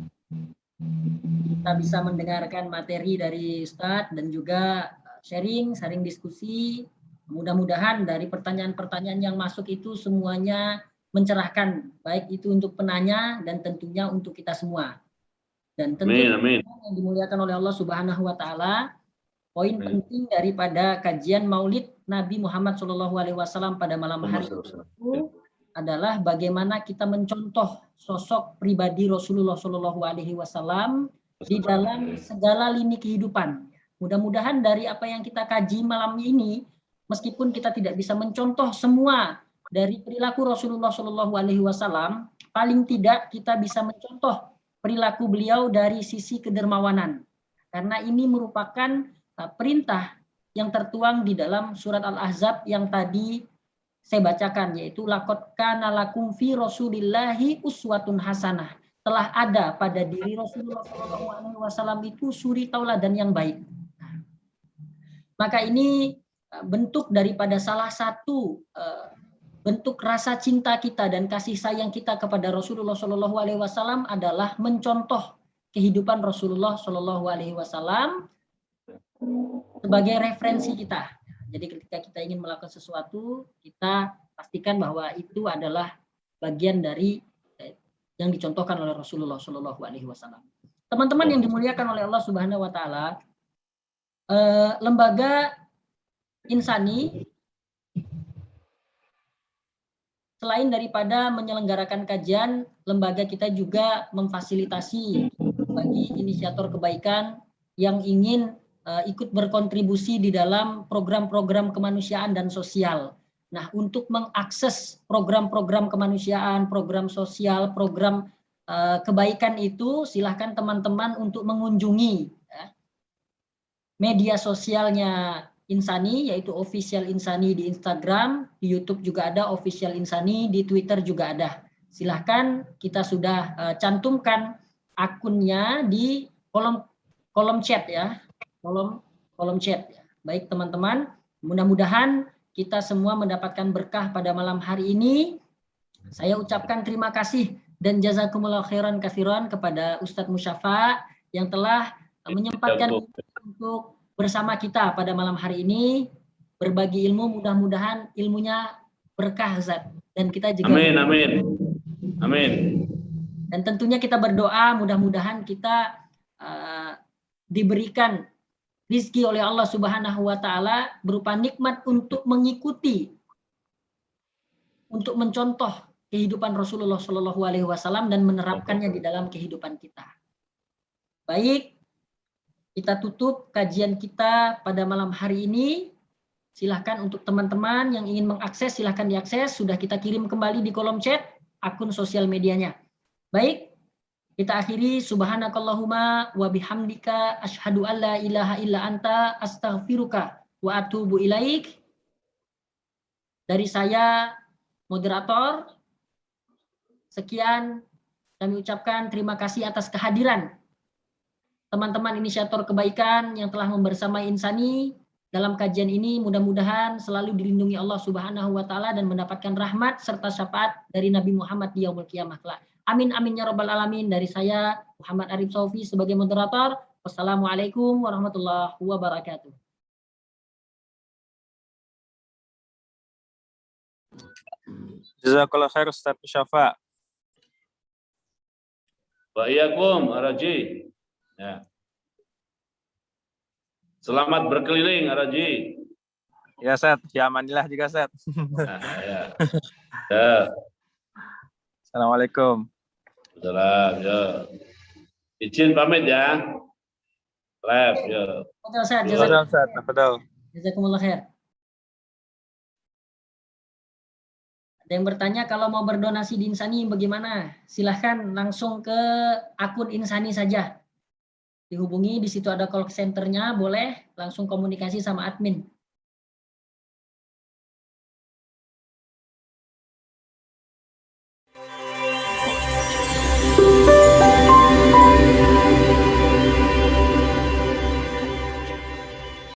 kita bisa mendengarkan materi dari Ustaz dan juga sharing diskusi. Mudah-mudahan dari pertanyaan-pertanyaan yang masuk itu semuanya mencerahkan, baik itu untuk penanya dan tentunya untuk kita semua. Dan tentu Amin. yang dimuliakan oleh Allah Subhanahu wa taala, poin penting daripada kajian Maulid Nabi Muhammad SAW pada malam hari itu adalah bagaimana kita mencontoh sosok pribadi Rasulullah SAW di dalam segala lini kehidupan. Mudah-mudahan dari apa yang kita kaji malam ini, meskipun kita tidak bisa mencontoh semua dari perilaku Rasulullah SAW, paling tidak kita bisa mencontoh perilaku beliau dari sisi kedermawanan. Karena ini merupakan perintah yang tertuang di dalam surat Al-Ahzab yang tadi saya bacakan, yaitu laqad kana lakum fi Rasulillahi uswatun hasanah. Telah ada pada diri Rasulullah SAW itu suri tauladan yang baik. Maka ini bentuk daripada salah satu bentuk rasa cinta kita dan kasih sayang kita kepada Rasulullah Shallallahu Alaihi Wasallam adalah mencontoh kehidupan Rasulullah Shallallahu Alaihi Wasallam sebagai referensi kita. Jadi ketika kita ingin melakukan sesuatu, kita pastikan bahwa itu adalah bagian dari yang dicontohkan oleh Rasulullah Shallallahu Alaihi Wasallam. Teman-teman yang dimuliakan oleh Allah Subhanahu Wa Taala, lembaga Insani selain daripada menyelenggarakan kajian, lembaga kita juga memfasilitasi bagi inisiator kebaikan yang ingin ikut berkontribusi di dalam program-program kemanusiaan dan sosial. Nah, untuk mengakses program-program kemanusiaan, program sosial, program kebaikan itu, silahkan teman-teman untuk mengunjungi media sosialnya Insani, yaitu Official Insani di Instagram, di YouTube juga ada Official Insani, di Twitter juga ada. Silahkan, kita sudah cantumkan akunnya di kolom chat ya, kolom chat. Ya. Baik teman-teman, mudah-mudahan kita semua mendapatkan berkah pada malam hari ini. Saya ucapkan terima kasih dan jazakumullah khairan katsiran kepada Ustadz Musyafa yang telah menyempatkan untuk bersama kita pada malam hari ini berbagi ilmu, mudah-mudahan ilmunya berkah Ustaz, dan kita juga amin. Dan tentunya kita berdoa mudah-mudahan kita diberikan rizki oleh Allah Subhanahu Wa Taala berupa nikmat untuk mengikuti, untuk mencontoh kehidupan Rasulullah Shallallahu Alaihi Wasallam dan menerapkannya di dalam kehidupan kita. Baik. Kita tutup kajian kita pada malam hari ini. Silahkan untuk teman-teman yang ingin mengakses, silahkan diakses. Sudah kita kirim kembali di kolom chat akun sosial medianya. Baik, kita akhiri. Subhanakallahumma wa bihamdika asyhadu an la ilaha illa anta astaghfiruka wa atubu ilaik. Dari saya, moderator, sekian kami ucapkan terima kasih atas kehadiran teman-teman inisiator kebaikan yang telah membersamai Insani dalam kajian ini. Mudah-mudahan selalu dilindungi Allah Subhanahu Wa Taala dan mendapatkan rahmat serta syafaat dari Nabi Muhammad di yaumul qiyamah kelak. Amin amin ya rabbal alamin. Dari saya Muhammad Arif Saufi sebagai moderator. Wassalamualaikum warahmatullahi wabarakatuh. Jazakallah khair Ustaz Musyafa. Wa iyyakum Araji. Ya. Selamat berkeliling Araji. Ya Ustaz, ya amanillah juga Ustaz. Nah, ya. Ya. Assalamualaikum. Salam ya. Izin pamit ya. Lab ya. Jazakumullah khair. Ada yang bertanya kalau mau berdonasi di Insani bagaimana? Silahkan langsung ke akun Insani saja. Dihubungi, di situ ada call center-nya, boleh langsung komunikasi sama admin.